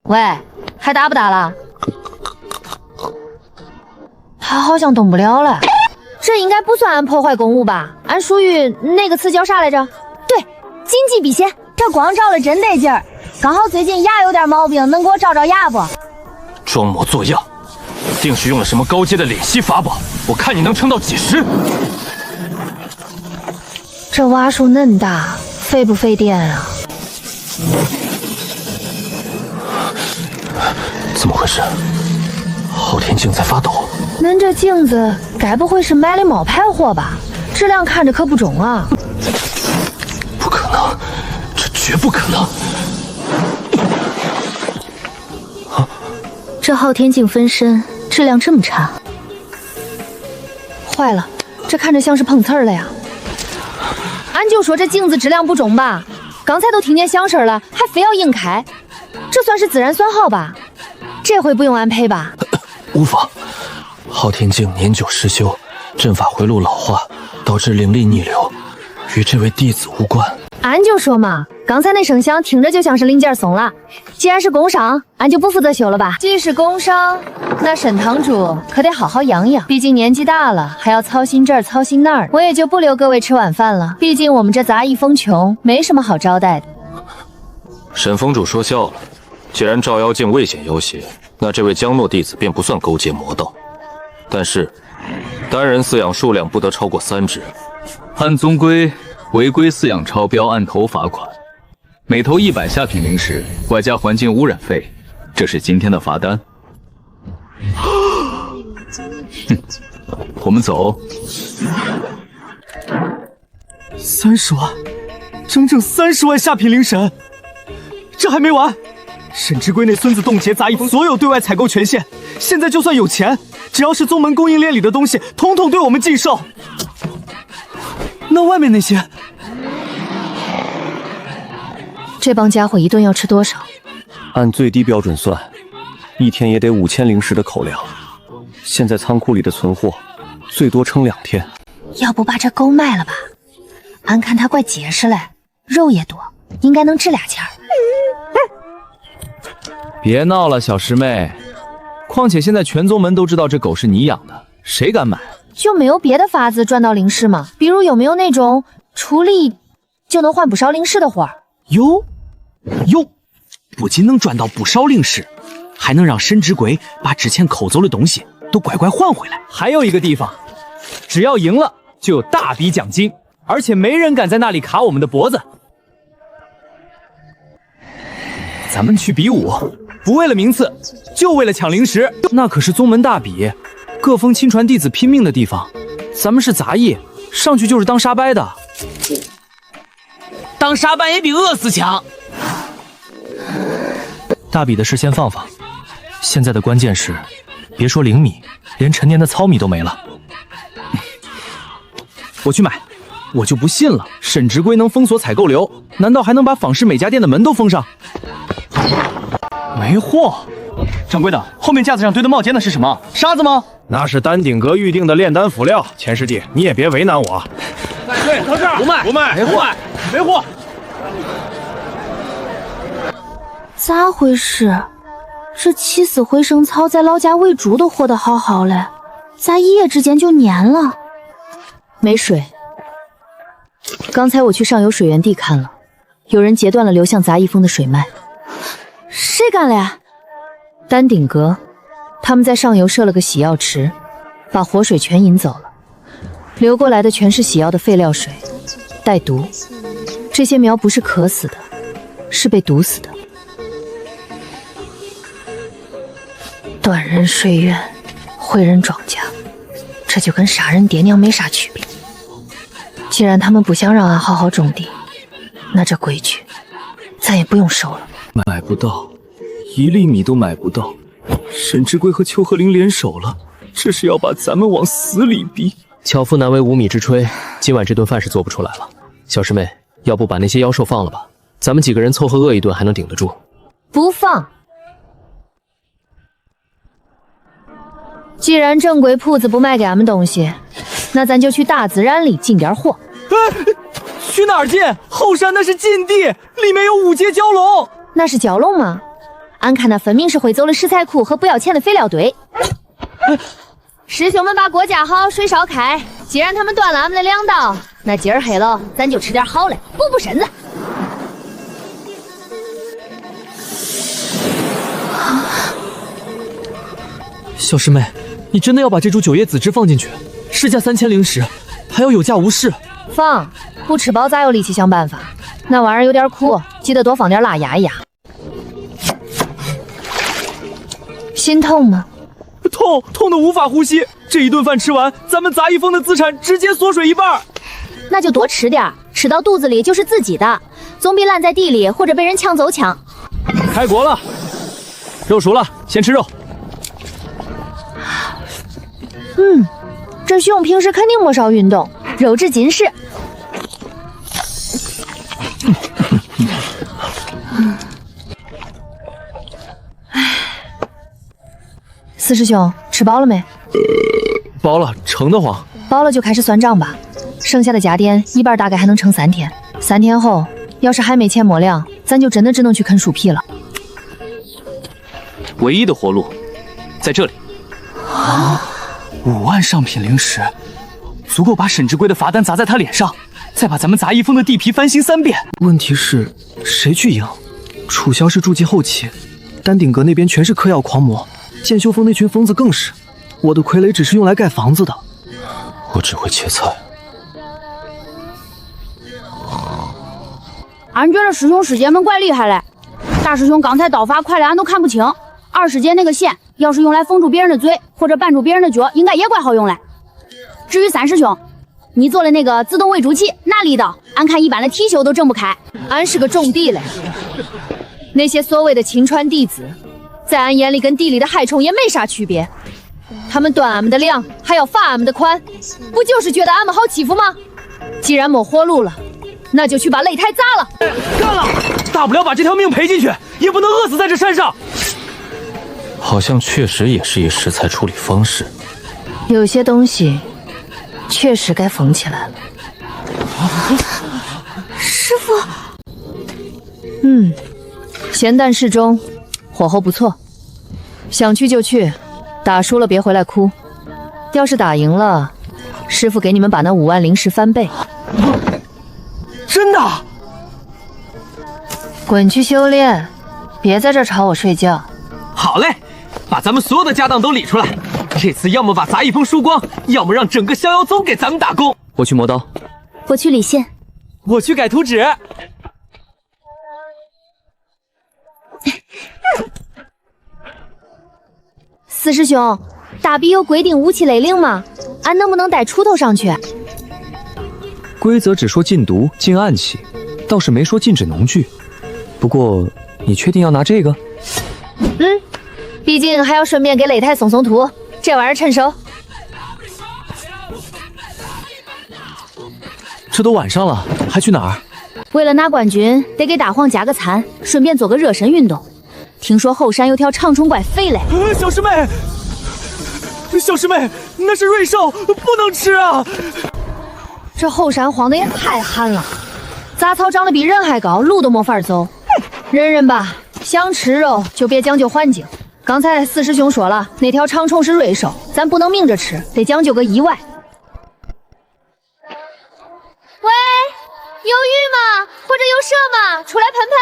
喂，还打不打了？他好像动不了了。这应该不算俺破坏公物吧？俺属于那个词叫啥来着？对，经济避险。这光照了真得劲儿。刚好最近牙有点毛病，能给我照照牙不？装模作样，定是用了什么高阶的敛息法宝。我看你能撑到几时？这瓦数恁大，费不费电啊？怎么回事？昊天镜在发抖。恁这镜子该不会是买的冒牌货吧？质量看着可不中啊！不可能，这绝不可能！这昊天镜分身质量这么差，坏了，这看着像是碰瓷儿了呀！俺就说这镜子质量不中吧，刚才都听见响声了，还非要硬开，这算是自然损耗吧？这回不用俺赔吧？无妨，昊天镜年久失修，阵法回路老化，导致灵力逆流，与这位弟子无关。俺就说嘛，刚才那声响听着就像是零件松了。既然是工伤，俺就不负责修了吧。既是工伤，那沈堂主可得好好养养，毕竟年纪大了，还要操心这儿操心那儿。我也就不留各位吃晚饭了，毕竟我们这杂役风穷，没什么好招待的。沈峰主说笑了，既然照妖镜未显妖邪，那这位江诺弟子便不算勾结魔道。但是，单人饲养数量不得超过3只。按宗规，违规饲养超标按头罚款，每头100下品灵石，外加环境污染费，这是今天的罚单。哼，我们走。30万，整整30万下品灵神，这还没完！沈之圭那孙子冻结杂役所有对外采购权限，现在就算有钱，只要是宗门供应链里的东西，统统对我们禁售。那外面那些，这帮家伙一顿要吃多少？按最低标准算，一天也得5000灵石的口粮。现在仓库里的存货，最多撑2天。要不把这狗卖了吧？俺看它怪结实嘞，肉也多，应该能值2钱。别闹了，小师妹。况且现在全宗门都知道这狗是你养的，谁敢买？就没有别的法子赚到灵石吗？比如有没有那种出力就能换不少灵石的活？哟，不仅能赚到不少灵石，还能让沈之圭把之前抠走的东西都乖乖还回来。还有一个地方，只要赢了就有大笔奖金，而且没人敢在那里卡我们的脖子。咱们去比武，不为了名次，就为了抢灵石。那可是宗门大比，各封亲传弟子拼命的地方。咱们是杂役，上去就是当沙掰的。当沙掰也比饿死强。大比的事先放放，现在的关键是，别说灵米，连陈年的糙米都没了。我去买，我就不信了，沈直圭能封锁采购流，难道还能把仿氏每家店的门都封上？没货。掌柜的，后面架子上堆的冒尖的是什么？沙子吗？那是丹鼎阁预定的炼丹辅料。钱师弟，你也别为难我。对，到这儿，不卖，没货，没货。咋回事？这起死回生草在老家喂猪都活得好好嘞，咋一夜之间就蔫了？没水。刚才我去上游水源地看了，有人截断了流向杂役峰的水脉。谁干的呀？丹鼎阁，他们在上游设了个洗药池，把活水全引走了，流过来的全是洗药的废料水，带毒。这些苗不是渴死的，是被毒死的。断人水源，毁人庄稼，这就跟杀人爹娘没啥区别。既然他们不想让俺好好种地，那这规矩咱也不用守了。买不到，1粒米都买不到。沈之圭和邱鹤龄联手了，这是要把咱们往死里逼。巧妇难为无米之炊，今晚这顿饭是做不出来了。小师妹，要不把那些妖兽放了吧？咱们几个人凑合饿一顿还能顶得住。不放。既然正规铺子不卖给俺们东西，那咱就去大自然里进点货。去哪儿进？后山那是禁地，里面有5阶蛟龙。那是蛟龙吗？俺看那分明是会走的食材库和不要钱的肥料堆。师兄们把锅架好，水烧开。既然他们断了俺们的粮道，那今儿黑了，咱就吃点好的，补补身子。小师妹，你真的要把这株九叶紫芝放进去？市价3000灵石，还要有价无市。放，不吃饱咋有力气想办法？那玩意儿有点苦，记得多放点辣压一压。心痛吗？痛得无法呼吸。这一顿饭吃完，咱们杂役峰的资产直接缩水一半。那就多吃点，吃到肚子里就是自己的，总比烂在地里或者被人抢走强。开锅了，肉熟了，先吃肉。这熊平时肯定没少运动，肉质紧实。四师兄，吃饱了没？饱了，撑得慌。饱了就开始算账吧，剩下的家电一半大概还能撑3天。3天后，要是还没钱没粮，咱就真的只能去啃树皮了。唯一的活路在这里。5万上品灵石，足够把沈之龟的罚单砸在他脸上，再把咱们杂役峰的地皮翻新3遍。问题是谁去赢？楚萧是筑基后期，丹顶阁那边全是嗑药狂魔，剑修峰那群疯子更是。我的傀儡只是用来盖房子的。我只会切菜。俺觉得师兄师姐们怪厉害嘞。大师兄刚才刀法快的俺都看不清。二师姐那个线，要是用来封住别人的嘴或者绊住别人的脚，应该也怪好用嘞。至于三师兄，你做的那个自动喂猪器，那力道，俺看一般的貔貅都挣不开。俺是个种地嘞，那些所谓的亲传弟子，在俺眼里跟地里的害虫也没啥区别。他们端俺们的粮，还要罚俺们的款，不就是觉得俺们好欺负吗？既然没活路了，那就去把擂台砸了。干了，大不了把这条命赔进去，也不能饿死在这山上。好像确实也是一食材处理方式。有些东西确实该缝起来了。师傅，咸淡适中，火候不错。想去就去，打输了别回来哭。要是打赢了，师傅给你们把那5万灵石翻倍。真的？滚去修炼，别在这吵我睡觉。好嘞，把咱们所有的家当都理出来。这次要么把杂役峰输光，要么让整个逍遥宗给咱们打工。我去磨刀，我去理线，我去改图纸。四师兄，大比有规定武器雷令吗？俺能不能带锄头上去？规则只说禁毒、禁暗器，倒是没说禁止农具。不过，你确定要拿这个？毕竟还要顺便给擂台送送图，这玩意儿趁手。这都晚上了，还去哪儿？为了拿冠军，得给大黄加个餐，顺便做个热身运动。听说后山有条长虫怪肥嘞。小师妹，那是瑞兽，不能吃啊！这后山荒的也太旱了，杂草长得比人还高，路都没法走。忍忍吧，想吃肉就别将就环境。刚才四师兄说了，那条长虫是瑞兽，咱不能明着吃，得讲究个意外。喂，有鱼吗？或者有蛇吗？出来喷喷。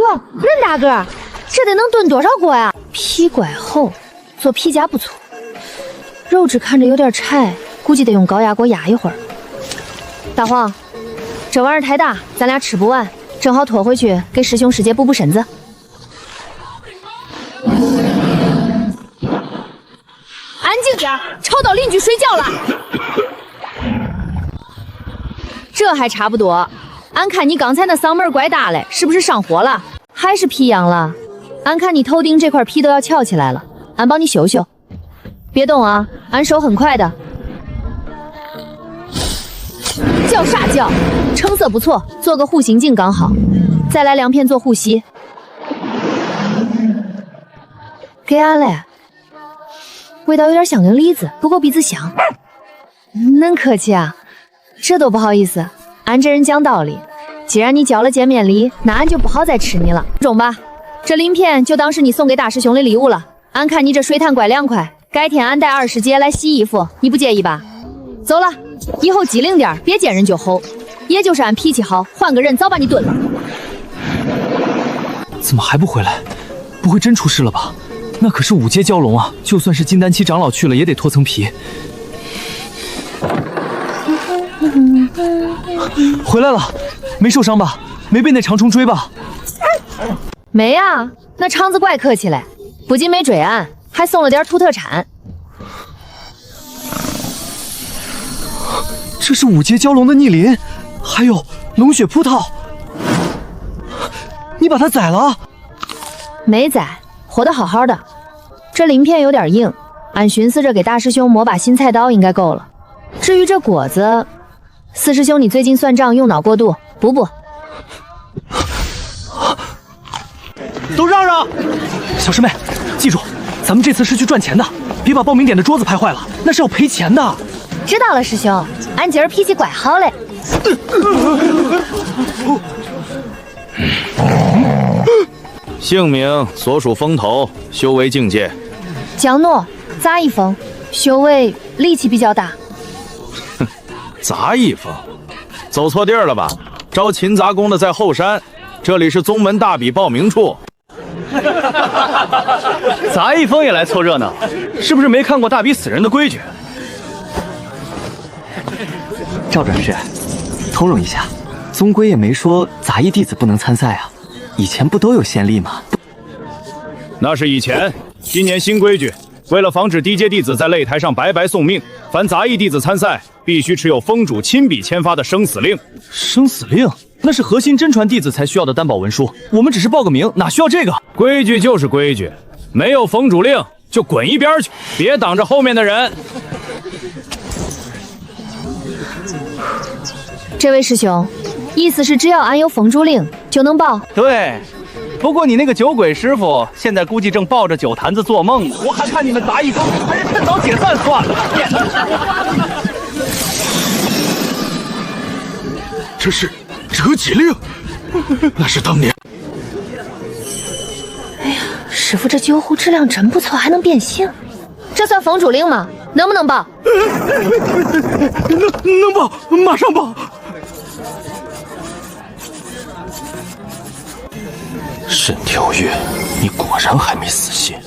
哇，人大个，这得能炖多少锅呀？皮怪厚，做皮夹不错。肉质看着有点柴，估计得用高压锅压一会儿。大黄，这玩意儿太大，咱俩吃不完，正好拖回去给师兄师姐补补身子。安静点，吵到邻居睡觉了。这还差不多。俺看你刚才那嗓门怪大嘞，是不是上火了？还是皮痒了？俺看你头顶这块皮都要翘起来了，俺帮你修修。别动啊，俺手很快的。叫啥叫？成色不错，做个护心镜刚好。再来2片做护膝。给俺嘞。味道有点像根梨子，不过鼻子香。恁客气啊，这都不好意思。俺这人讲道理，既然你交了见面礼，那俺就不好再吃你了。中吧，这鳞片就当是你送给大师兄的礼物了。俺看你这水潭怪凉快，改天俺带20节来洗衣服，你不介意吧？走了，以后机灵点，别见人就吼。也就是俺脾气好，换个人早把你炖了。怎么还不回来？不会真出事了吧？那可是5阶蛟龙啊，就算是金丹期长老去了，也得脱层皮。回来了，没受伤吧？没被那长虫追吧？没啊，那肠子怪客气嘞，不仅没追俺，还送了点土特产。这是5阶蛟龙的逆鳞，还有龙血葡萄。你把它宰了？没宰，活得好好的。这鳞片有点硬，俺寻思着给大师兄磨把新菜刀应该够了。至于这果子，四师兄你最近算账用脑过度，补补。都让让！小师妹，记住，咱们这次是去赚钱的，别把报名点的桌子拍坏了，那是要赔钱的。知道了，师兄，俺今儿脾气怪好嘞。姓名、所属风头、修为境界。江诺，杂役风，修为力气比较大。杂役风，走错地儿了吧？招勤杂工的在后山，这里是宗门大比报名处。杂役风也来凑热闹，是不是没看过大比死人的规矩？赵转世，通融一下，宗规也没说杂役弟子不能参赛啊，以前不都有先例吗？那是以前，今年新规矩，为了防止低阶弟子在擂台上白白送命，凡杂役弟子参赛必须持有封主亲笔签发的生死令。生死令？那是核心真传弟子才需要的担保文书，我们只是报个名，哪需要这个？规矩就是规矩，没有封主令就滚一边去，别挡着后面的人。这位师兄，意思是只要俺有封主令就能报？对，不过你那个酒鬼师傅现在估计正抱着酒坛子做梦呢。我还看你们杂役风还是趁早解散算了。这是折戟令，那是当年。哎呀，师傅这酒壶质量真不错，还能变性，这算封主令吗？能不能报？能报，马上报。沈跳跃，你果然还没死心。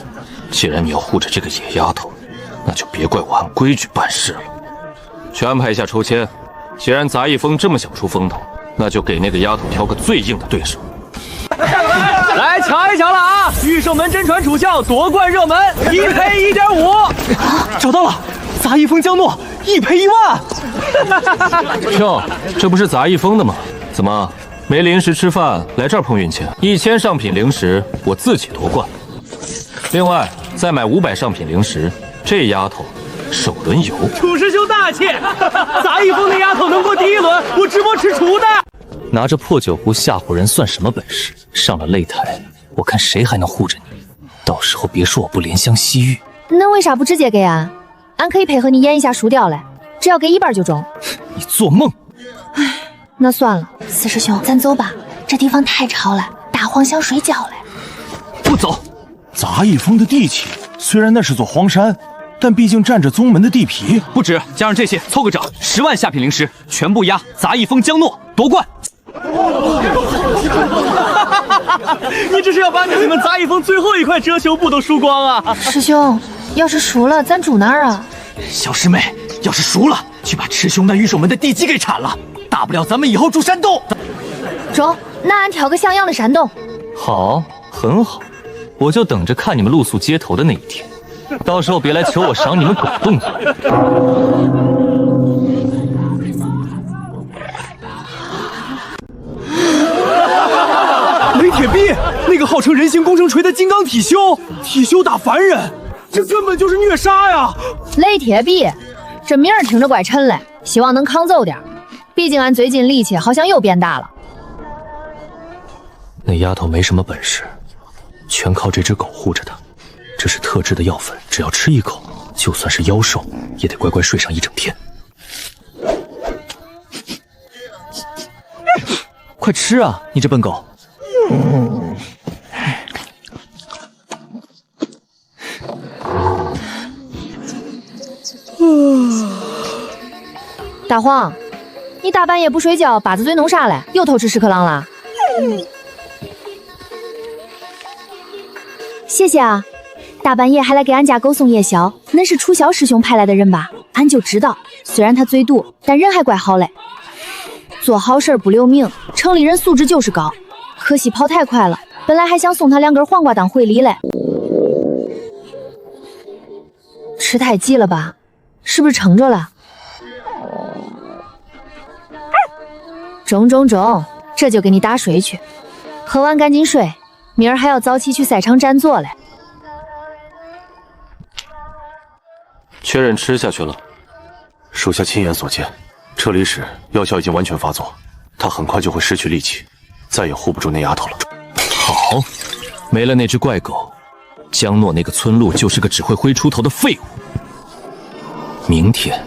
既然你要护着这个野丫头，那就别怪我按规矩办事了。去安排一下抽签，既然杂役风这么想出风头，那就给那个丫头挑个最硬的对手。来瞧一瞧了啊！御圣门真传主校夺冠热门，1赔1.5。找到了，杂役风江诺1赔1万。哟，这不是杂役风的吗？怎么没零食吃饭，来这儿碰运气？1000上品零食，我自己夺冠。另外再买500上品零食，这丫头首轮游。楚师兄大气，杂役风的丫头能过第1轮，我直播吃厨的。拿着破酒壶吓唬人算什么本事？上了擂台，我看谁还能护着你。到时候别说我不怜香惜玉。那为啥不直接给俺？俺可以配合你演一下输掉嘞，只要给1半就中。你做梦！唉，那算了，四师兄，咱走吧，这地方太吵了，大黄想睡觉嘞。不走。杂役风的地气，虽然那是座荒山，但毕竟占着宗门的地皮。不止，加上这些，凑个整，10万下品零食，全部压杂役风江诺夺冠。你这是要把你们杂役风最后一块遮羞布都输光啊！师兄，要是输了，咱住哪儿啊？小师妹，要是输了，去把赤熊那御守门的地基给铲了，大不了咱们以后住山洞。中，那俺挑个像样的山洞。好，很好，我就等着看你们露宿街头的那一天，到时候别来求我赏你们狗动作。雷铁臂，那个号称人形工程锤的金刚体修，体修打凡人，这根本就是虐杀呀！雷铁臂，这名儿听着怪沉嘞，希望能抗揍点。毕竟俺最近力气好像又变大了。那丫头没什么本事，全靠这只狗护着她。这是特制的药粉，只要吃一口，就算是妖兽也得乖乖睡上1整天。快快吃啊，你这笨狗！大黄，你大半夜不睡觉，把子嘴弄啥嘞？又偷吃屎壳郎了？谢谢啊，大半夜还来给俺家狗送夜宵，恁是楚萧师兄派来的人吧？俺就知道，虽然他嘴毒，但人还怪好嘞。做好事不留名，城里人素质就是高。可惜跑太快了，本来还想送他2根黄瓜当回礼嘞。吃太急了吧？是不是撑着了？中，这就给你打睡去，喝完赶紧睡，明儿还要早起去赛场占座嘞。确认吃下去了。属下亲眼所见，撤离时药效已经完全发作，他很快就会失去力气，再也护不住那丫头了。好，没了那只怪狗，江诺那个村路就是个只会挥出头的废物。明天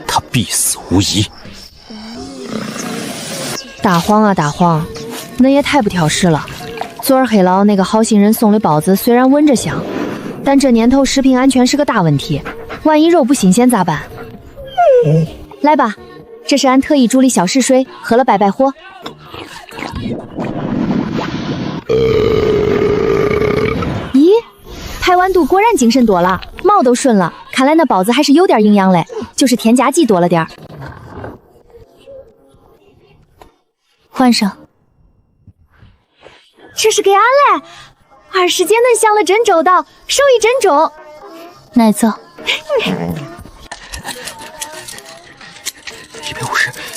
他必死无疑。大黄啊大黄，恁也太不挑食了。昨儿黑老那个好心人送的包子虽然闻着香，但这年头食品安全是个大问题，万一肉不新鲜咋办？来吧，这是俺特意煮的小试水，喝了败火。咦，排完肚果然精神多了，毛都顺了，看来那包子还是有点营养嘞，就是添加剂多了点儿。换上，这是给俺嘞，20节能想了真周到，手艺真重。奶子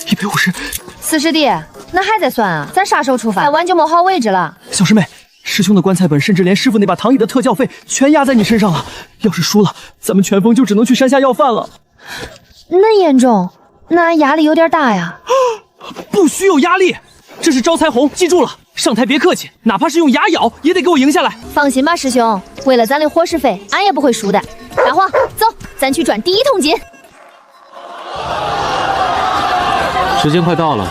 150 ，4师弟，那还在算啊？咱啥时候出发？晚就没好位置了。小师妹，师兄的棺材本甚至连师傅那把躺椅的特教费全压在你身上了，要是输了，咱们全峰就只能去山下要饭了。那严重？那俺压力有点大呀。不许有压力，这是招财红，记住了，上台别客气，哪怕是用牙咬也得给我赢下来。放心吧，师兄，为了咱的伙食费，俺也不会输的。大黄，走，咱去赚第1桶金。时间快到了，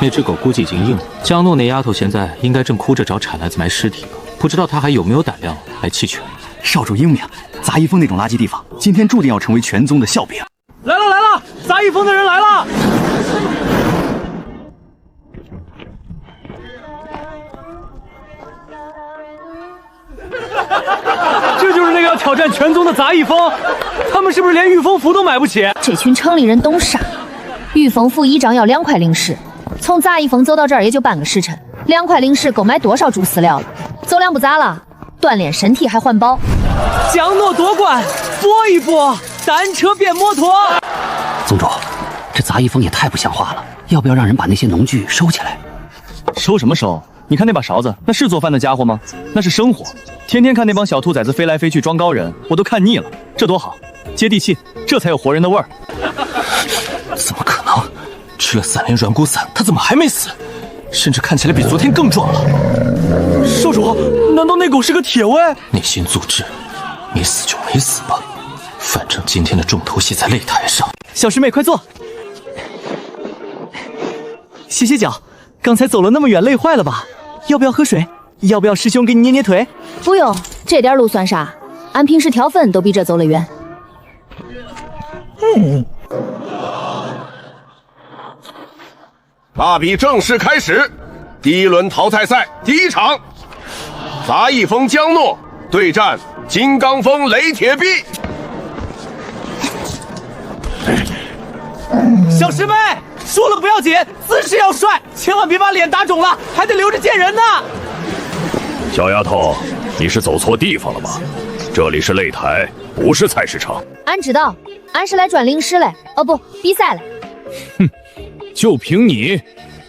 那只狗估计已经硬了。江诺那丫头现在应该正哭着找铲来子埋尸体吧？不知道她还有没有胆量来弃权。少主英明，杂役峰那种垃圾地方，今天注定要成为全宗的笑柄。来了，杂役峰的人来了！这就是那个要挑战全宗的杂役峰，他们是不是连御风符都买不起？这群城里人懂啥？御风符1张要2块零食，从杂役峰走到这儿也就半个时辰，2块零食够买多少猪饲料了？走2步咋了？锻炼身体还环保。江诺夺冠，搏一搏，单车变摩托。宗主，这杂役峰也太不像话了，要不要让人把那些农具收起来？收什么收？你看那把勺子，那是做饭的家伙吗？那是生活。天天看那帮小兔崽子飞来飞去装高人，我都看腻了。这多好，接地气，这才有活人的味儿。怎么可能？吃了3连软骨散，他怎么还没死？甚至看起来比昨天更壮了。少主，难道那狗是个铁卫？你新组织，没死就没死吧，反正今天的重头戏在擂台上。小师妹，快坐，歇脚。刚才走了那么远，累坏了吧？要不要喝水？要不要师兄给你捏捏腿？不用，这点路算啥？俺平时挑粪都比这走得远。大比正式开始，第1轮淘汰赛第1场，杂役峰江诺对战金刚峰雷铁臂。小师妹，输了不要紧，姿势要帅，千万别把脸打肿了，还得留着见人呢。小丫头，你是走错地方了吗？这里是擂台，不是菜市场。俺知道，俺是来赚零食嘞，哦不，比赛嘞。哼，就凭你，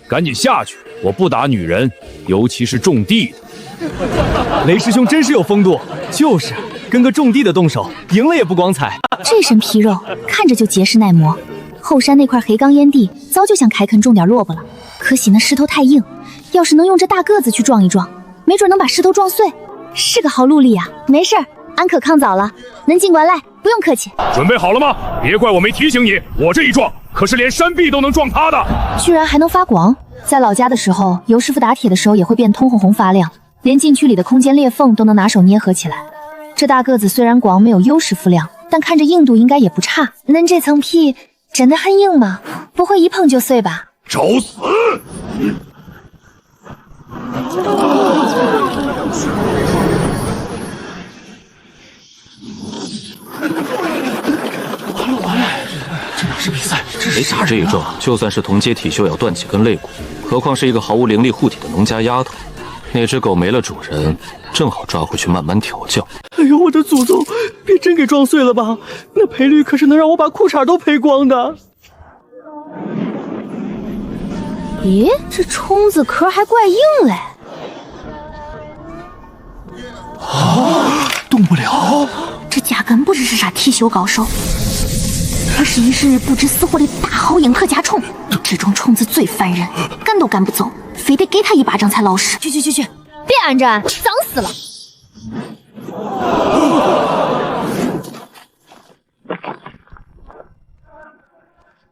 赶紧下去！我不打女人，尤其是种地的。雷师兄真是有风度，就是跟个种地的动手，赢了也不光彩。这身皮肉看着就结实耐磨，后山那块黑钢烟地早就想开垦种点萝卜了，可惜那石头太硬，要是能用这大个子去撞一撞，没准能把石头撞碎，是个好努力呀。没事儿，俺可抗早了，恁尽管来，不不用客气。准备好了吗？别怪我没提醒你，我这一撞可是连山壁都能撞塌的。居然还能发光！在老家的时候，油师傅打铁的时候也会变通红红发亮，连禁区里的空间裂缝都能拿手捏合起来。这大个子虽然光没有优师傅亮，但看着硬度应该也不差。恁这层皮真的很硬吗？不会一碰就碎吧？找死！完了，这哪是比赛，这是杀人啊！这一撞，就算是同阶体修也要断几根肋骨，何况是一个毫无灵力护体的农家丫头。那只狗没了主人，正好抓回去慢慢调教。哎呦，我的祖宗，别真给撞碎了吧？那赔率可是能让我把裤衩都赔光的。咦，这虫子壳还怪硬嘞！动不了。这压根不知是啥体修高手，而是一日不知死活的大号鹰壳甲虫。这种虫子最烦人，赶都赶不走，非得给他一巴掌才老实。去，别安着，脏死了。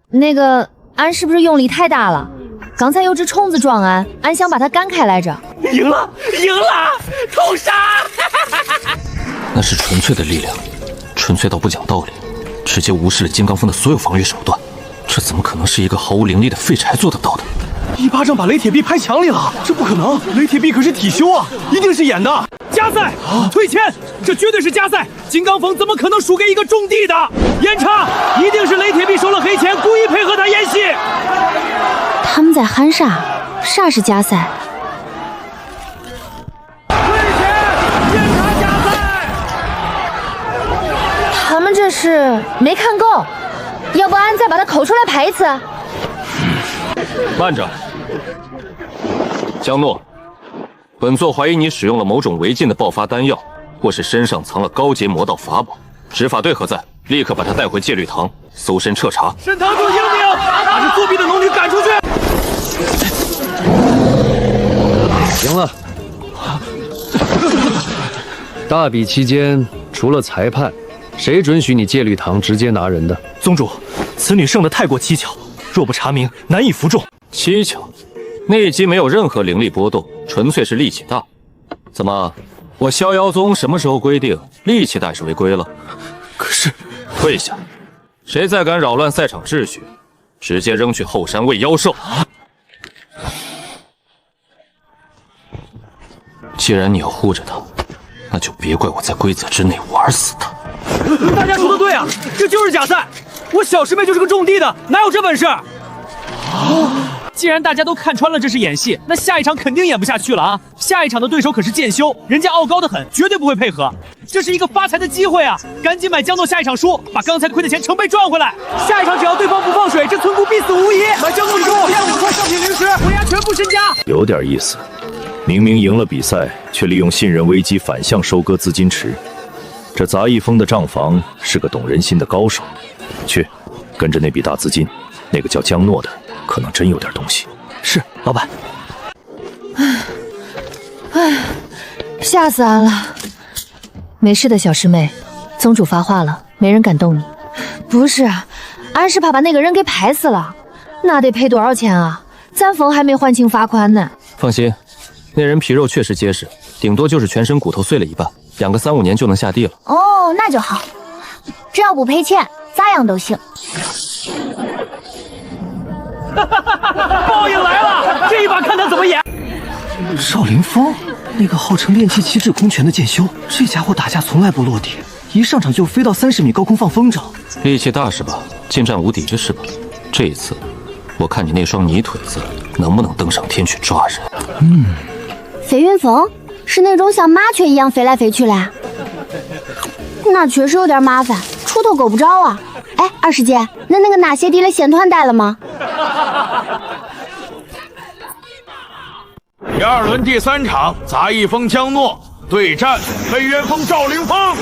那个，俺是不是用力太大了？刚才有只虫子撞俺，俺想把它赶开来着。赢了，痛杀！那是纯粹的力量，纯粹到不讲道理，直接无视了金刚峰的所有防御手段。这怎么可能是一个毫无灵力的废柴做得到的？一巴掌把雷铁臂拍墙里了，这不可能！雷铁臂可是体修啊，一定是演的。加赛，退签，这绝对是加赛！金刚峰怎么可能输给一个种地的？严查，一定是雷铁臂收了黑钱，故意配合他演戏。他们在喊啥？啥是加赛？他们这是没看够，要不俺再把它抠出来拍一次？慢着，江诺，本座怀疑你使用了某种违禁的爆发丹药，或是身上藏了高阶魔道法宝。执法队何在？立刻把他带回戒律堂，搜身彻查。沈堂主英明，把这作弊的龙女赶出去。行了，大比期间除了裁判，谁准许你戒律堂直接拿人的？宗主，此女胜得太过蹊跷，若不查明，难以服众。蹊跷？那一击没有任何灵力波动，纯粹是力气大。怎么，我逍遥宗什么时候规定力气大是违规了？可是，退下！谁再敢扰乱赛场秩序，直接扔去后山喂妖兽。既然你要护着他，那就别怪我在规则之内玩死他。大家说的对啊，这就是假赛！我小师妹就是个种地的，哪有这本事？既然大家都看穿了这是演戏，那下一场肯定演不下去了啊！下一场的对手可是剑修，人家傲高的很，绝对不会配合。这是一个发财的机会啊！赶紧买江诺下一场输，把刚才亏的钱成倍赚回来。下一场只要对方不放水，这村姑必死无疑。买江诺输，25块上品零食，我押全部身家。有点意思，明明赢了比赛，却利用信任危机反向收割资金池。这杂役峰的账房是个懂人心的高手。去，跟着那笔大资金，那个叫江诺的。可能真有点东西。是，老板。唉，吓死俺了。没事的，小师妹，宗主发话了，没人敢动你。不是，俺是怕把那个人给拍死了，那得赔多少钱啊？咱峰还没还清罚款呢。放心，那人皮肉确实结实，顶多就是全身骨头碎了一半，养个3、5年就能下地了。哦，那就好，只要不赔钱，咋样都行。报应来了，这一把看他怎么演。少林峰，那个号称练气七指空拳的剑修，这家伙打架从来不落地，一上场就飞到30米高空放风筝。力气大是吧？近战无敌是吧？这一次，我看你那双泥腿子能不能登上天去抓人。飞云峰是那种像麻雀一样飞来飞去嘞，那确实有点麻烦，锄头够不着啊。哎，二师姐，那个纳鞋底的线团带了吗？第2轮第3场，杂役峰江诺对战飞渊峰赵凌风。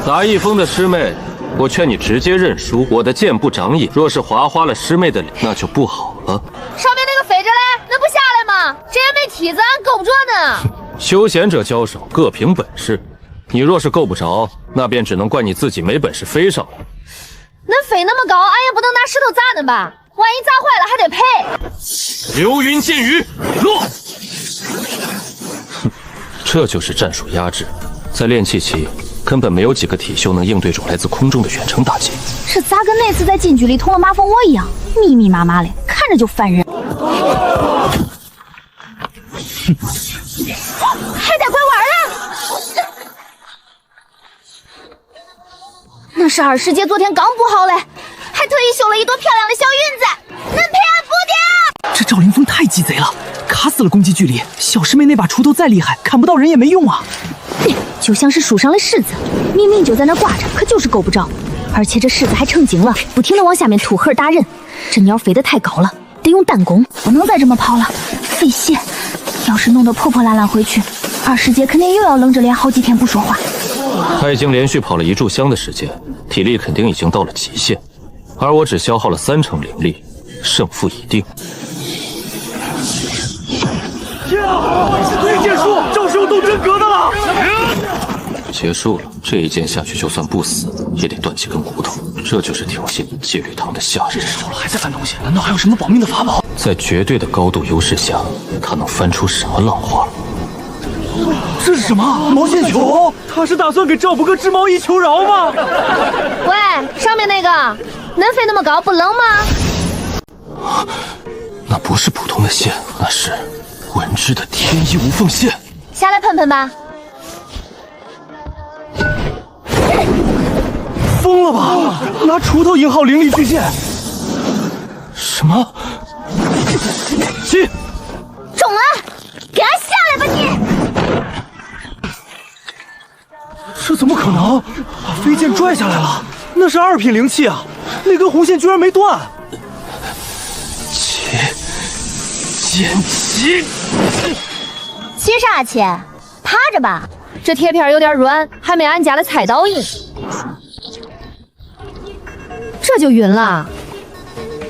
杂役峰的师妹，我劝你直接认输。我的剑不长眼，若是划花了师妹的脸，那就不好了。上面那个飞着嘞，那不下来吗？这也没梯子，俺够不着呢。休闲者交手各凭本事，你若是够不着，那便只能怪你自己没本事飞上来。恁飞那么高，俺也不能拿石头砸恁吧？万一砸坏了还得赔。流云剑雨，落！哼，这就是战术压制。在炼气期，根本没有几个体修能应对种来自空中的远程打击。这咋跟那次在禁区里捅了马蜂窝一样，密密麻麻的，看着就烦人。还带拐弯了？那是二师姐昨天刚补好嘞，还特意绣了一朵漂亮的小云子，恁陪俺补的。这赵凌风太鸡贼了，卡死了攻击距离。小师妹那把锄头再厉害，看不到人也没用啊。就像是树上的柿子，明明就在那挂着，可就是够不着。而且这柿子还成精了，不停的往下面吐核打人。这鸟飞得太高了，得用弹弓，不能再这么跑了，费血。要是弄得破破烂烂回去，二师姐肯定又要冷着脸好几天不说话。他已经连续跑了1炷香的时间，体力肯定已经到了极限，而我只消耗了30%灵力，胜负已定。这剑术赵师傅都真格的了。结束了，这一剑下去，就算不死，也得断几根骨头。这就是挑衅戒律堂的下人。手了还在翻东西，难道还有什么保命的法宝？在绝对的高度优势下，他能翻出什么浪花？这是什么毛线球？他是打算给赵不哥织毛衣求饶吗？喂，上面那个，恁飞那么高不冷吗？那不是普通的线，那是文之的天衣无缝线。下来喷喷吧。疯了吧？拿锄头引号灵力巨剑？什么？起！中了！给俺下来吧你！这怎么可能？把飞剑拽下来了，那是2品灵气啊！那根红线居然没断。剑起！起啥起？趴着吧。这铁片有点软，还没俺家的菜刀硬。这就晕了。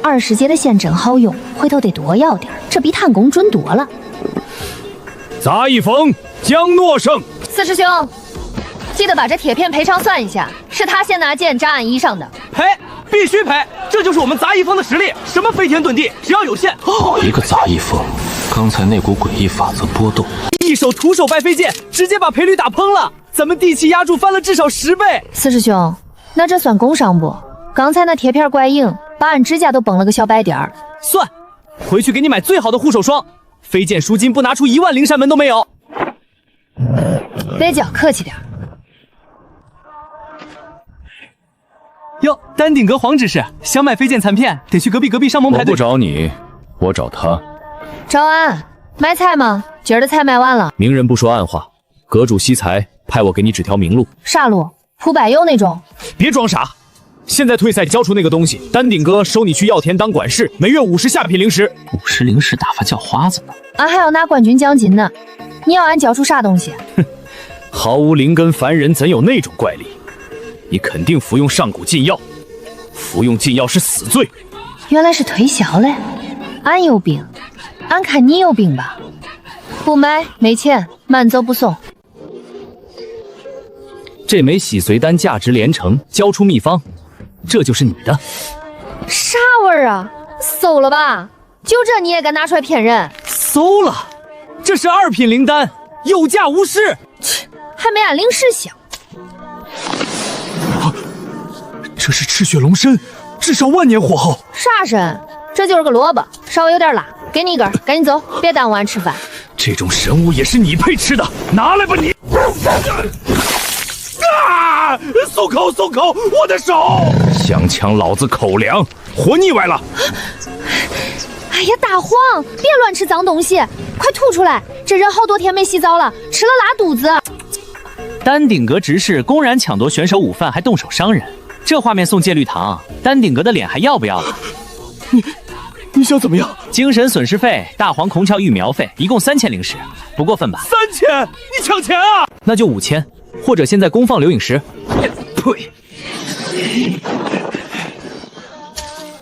二师姐的线真好用，回头得多要点，这比弹弓准多了。杂役风江诺胜，四师兄，记得把这铁片赔偿算一下，是他先拿剑扎俺衣上的。赔，必须赔！这就是我们杂役风的实力，什么飞天遁地，只要有线。好一个杂役风！刚才那股诡异法则波动，一手徒手败飞剑，直接把赔率打崩了。咱们地气压住翻了至少10倍。四师兄，那这算工伤不？刚才那铁片怪硬，把俺指甲都崩了个小白点儿。算，回去给你买最好的护手霜。飞剑赎金不拿出1万灵山门都没有。别叫，客气点。哟，丹顶阁黄执事，想买飞剑残片，得去隔壁上门排队。我不找你，我找他。找俺买菜吗？今儿的菜卖完了。明人不说暗话，阁主惜才派我给你指条明路。啥路？铺柏油那种？别装傻。现在退赛交出那个东西，丹顶阁收你去药田当管事，每月50下品灵石。50灵石打发叫花子呢？俺还要拿冠军奖金呢。你要俺交出啥东西？哼，毫无灵根凡人怎有那种怪力？你肯定服用上古禁药，服用禁药是死罪。原来是推销嘞。俺有病，俺看你有病吧。不买，没钱，慢走不送。这枚洗髓丹价值连城，交出秘方，这就是你的。啥味儿啊？馊了吧？就这你也敢拿出来骗人？馊了，这是2品灵丹，有价无市。切，还没俺灵石香。这是赤血龙参，至少万年火候。啥参？这就是个萝卜，稍微有点辣，给你一根，赶紧走，别耽误俺吃饭。这种神物也是你配吃的，拿来吧你！啊！松口，松口，我的手！想抢老子口粮，活腻歪了！哎呀，大黄，别乱吃脏东西，快吐出来！这人好多天没洗澡了，吃了拉肚子。丹顶阁执事公然抢夺选手午饭，还动手伤人，这画面送戒律堂，丹顶阁的脸还要不要了？你想怎么样？精神损失费、大黄孔窍育苗费，一共3000灵石，不过分吧？3000？你抢钱啊？那就5000，或者现在公放流影石。呸！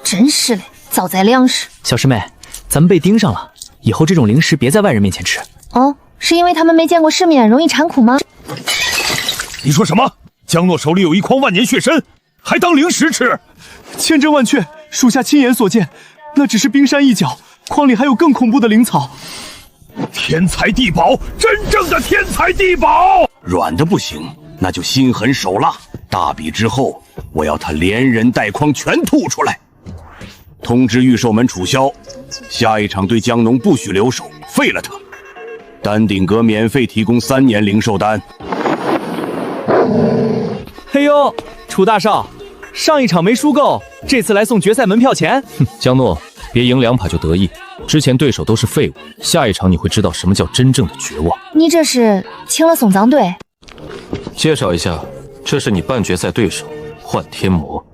真是嘞，早栽粮食。小师妹，咱们被盯上了，以后这种零食别在外人面前吃。哦，是因为他们没见过世面，容易馋苦吗？你说什么？江诺手里有一筐万年血参，还当零食吃？千真万确，属下亲眼所见，那只是冰山一角，筐里还有更恐怖的灵草。天才地宝，真正的天才地宝！软的不行，那就心狠手辣。大比之后，我要他连人带筐全吐出来。通知御兽门楚萧，下一场对江农不许留手，废了他。丹顶阁免费提供3年灵兽丹。嘿呦，楚大少，上一场没输够，这次来送决赛门票钱。哼，江诺，别赢2把就得意，之前对手都是废物，下一场你会知道什么叫真正的绝望。你这是请了送葬队？介绍一下，这是你半决赛对手幻天魔。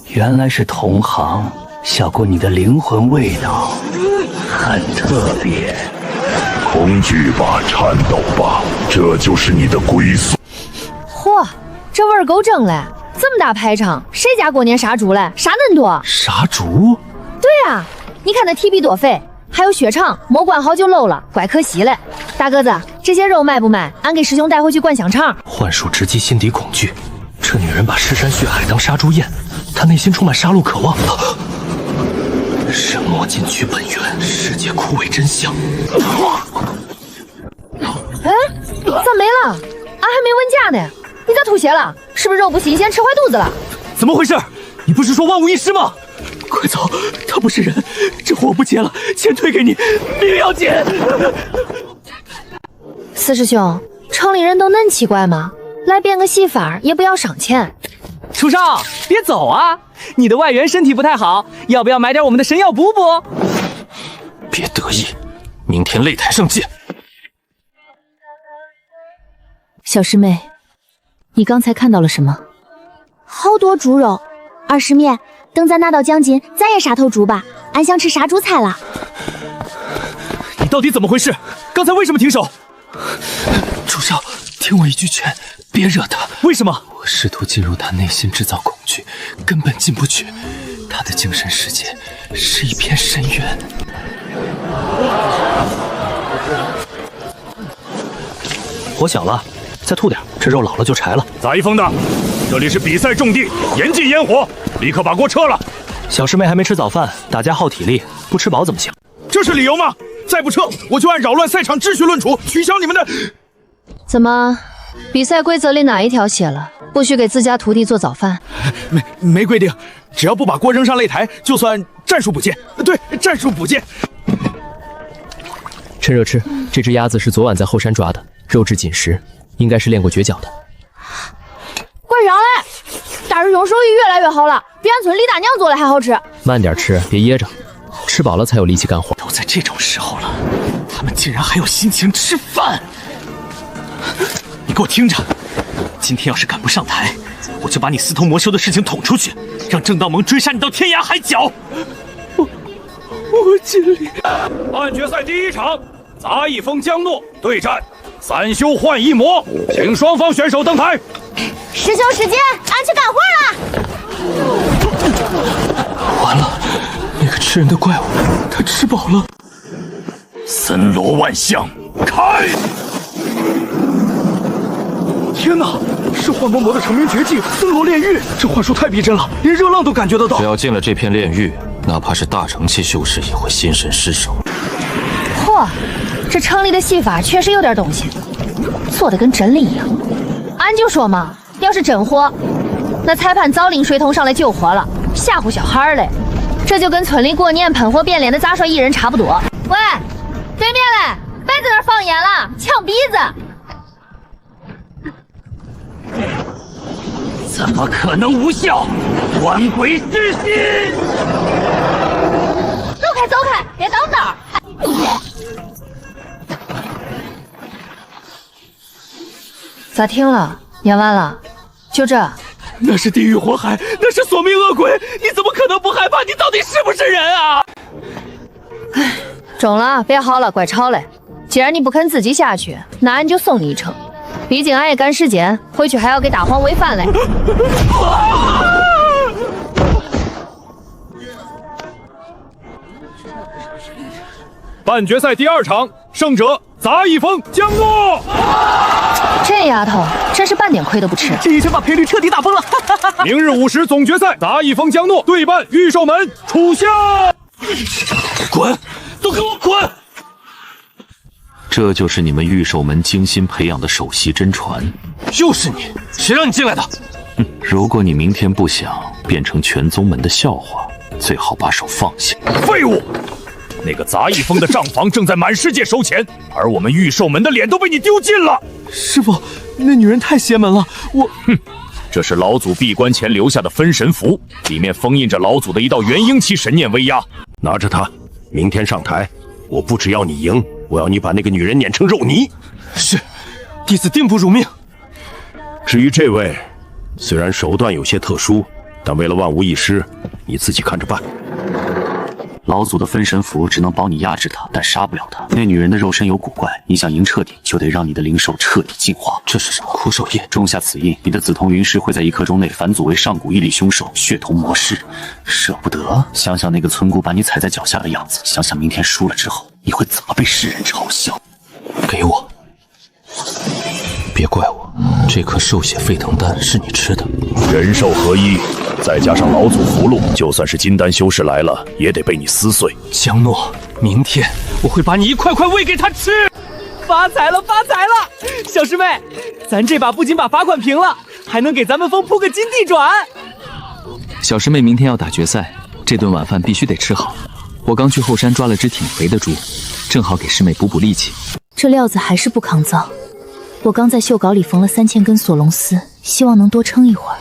原来是同行，小姑你的灵魂味道很特别。恐惧吧，颤抖吧，这就是你的归宿。嚯，这味儿够正嘞！这么大排场，谁家过年杀猪嘞？杀恁多？杀猪？对啊，你看那体皮多肥，还有血肠，没管好就漏了，怪可惜嘞。大个子，这些肉卖不卖？俺给师兄带回去灌香肠。幻术直击心底恐惧，这女人把尸山血海当杀猪宴，她内心充满杀戮渴望。神魔尽取本源，世界枯萎真相。哎，咋没了？俺还没问价呢。你咋吐血了？是不是肉不新鲜，吃坏肚子了？怎么回事？你不是说万无一失吗？快走，他不是人，这货我不接了，钱退给你，命要紧。四师兄，城里人都恁奇怪吗？来变个戏法也不要赏钱。楚少，别走啊！你的外援身体不太好，要不要买点我们的神药补补？别得意，明天擂台上见。小师妹，你刚才看到了什么？好多猪肉。二师妹，等咱拿到奖金，咱也杀头猪吧，俺想吃杀猪菜了。你到底怎么回事？刚才为什么停手？楚少，听我一句劝，别惹他。为什么？我试图进入他内心，制造恐惧，根本进不去。他的精神世界是一片深渊。火小了，再吐点，这肉老了就柴了。杂役风的，这里是比赛重地，严禁烟火，立刻把锅撤了。小师妹还没吃早饭，大家耗体力，不吃饱怎么行？这是理由吗？再不撤，我就按扰乱赛场秩序论处，取消你们的。怎么，比赛规则里哪一条写了不许给自家徒弟做早饭？没规定，只要不把锅扔上擂台，就算战术补剑。对，战术补剑。趁热吃，这只鸭子是昨晚在后山抓的，肉质紧实，应该是练过绝脚的。快上来！大师兄手艺越来越好了，比俺村李大娘做的还好吃。慢点吃，别噎着，吃饱了才有力气干活。都在这种时候了，他们竟然还有心情吃饭！你给我听着，今天要是赶不上台，我就把你私通魔修的事情捅出去，让正道盟追杀你到天涯海角。我尽力。半决赛第1场，杂役风江诺对战3修幻一魔，请双方选手登台。师兄师姐，俺去干活了。完了，那个吃人的怪物，他吃饱了。森罗万象，开！天哪，是幻魔魔的成名绝技森罗炼狱，这幻术太逼真了，连热浪都感觉得到。只要进了这片炼狱，哪怕是大成期修士也会心神失守。嚯，这城里的戏法确实有点东西，做的跟真的一样。俺就说嘛，要是真火，那裁判早领水桶上来救火了，吓唬小孩嘞。这就跟村里过年喷火变脸的杂耍艺人差不多。喂，对面嘞，别在那放烟了，呛鼻子。怎么可能无效？还鬼之心！走开，走开，别挡道。咋停了？演完了？就这？那是地狱火海，那是索命恶鬼，你怎么可能不害怕？你到底是不是人啊？唉，中了，别嚎了，怪吵嘞。既然你不肯自己下去，那俺就送你一程。毕竟俺也赶时间，回去还要给大黄喂饭嘞。半决赛第2场，胜者杂役风江诺。这丫头真是半点亏都不吃，这一拳把赔率彻底打崩了。明日5时总决赛，杂役风江诺对半御兽门楚萧。滚！都给我滚！这就是你们御兽门精心培养的首席真传。就是你，谁让你进来的？如果你明天不想变成全宗门的笑话，最好把手放下。废物！那个杂役风的账房正在满世界收钱，而我们御兽门的脸都被你丢尽了。师傅，那女人太邪门了，这是老祖闭关前留下的分神符，里面封印着老祖的一道元婴期神念威压。拿着它，明天上台，我不只要你赢，我要你把那个女人碾成肉泥。是，弟子定不辱命。至于这位，虽然手段有些特殊，但为了万无一失，你自己看着办。老祖的分神符只能帮你压制他，但杀不了他。那女人的肉身有古怪，你想赢彻底，就得让你的灵兽彻底进化。这是什么枯手印？种下此印，你的紫瞳云石会在1刻钟内返祖为上古屹立凶兽，血统魔尸。舍不得？想想那个村姑把你踩在脚下的样子，想想明天输了之后，你会怎么被世人嘲笑？给我！别怪我，这颗兽血沸腾丹是你吃的。人兽合一，再加上老祖符箓，就算是金丹修士来了，也得被你撕碎。江诺，明天我会把你一块块喂给他吃。发财了，发财了！小师妹，咱这把不仅把罚款平了，还能给咱们风铺个金地转。小师妹明天要打决赛，这顿晚饭必须得吃好。我刚去后山抓了只挺肥的猪，正好给师妹补补力气。这料子还是不抗造。我刚在袖稿里缝了3000根索隆丝，希望能多撑一会儿。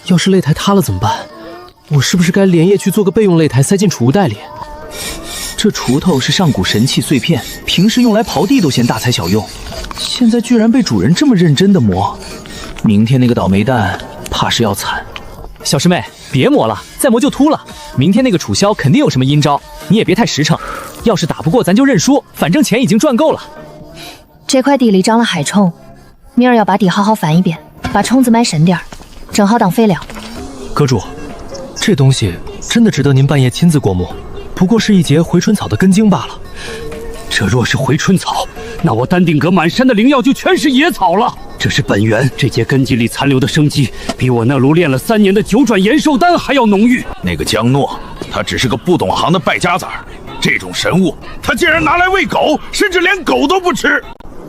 要是擂台塌了怎么办？我是不是该连夜去做个备用擂台，塞进储物袋里？这锄头是上古神器碎片，平时用来刨地都嫌大材小用，现在居然被主人这么认真的磨，明天那个倒霉蛋怕是要惨。小师妹，别磨了，再磨就秃了。明天那个楚萧肯定有什么阴招，你也别太实诚。要是打不过，咱就认输，反正钱已经赚够了。这块地里长了海虫，明儿要把地好好翻一遍，把虫子埋深点儿，正好当肥料。阁主，这东西真的值得您半夜亲自过目？不过是一节回春草的根茎罢了。这若是回春草，那我丹顶阁满山的灵药就全是野草了。这是本源，这节根基里残留的生机，比我那炉练了3年的9转延寿丹还要浓郁。那个江诺，他只是个不懂行的败家子儿，这种神物，他竟然拿来喂狗，甚至连狗都不吃。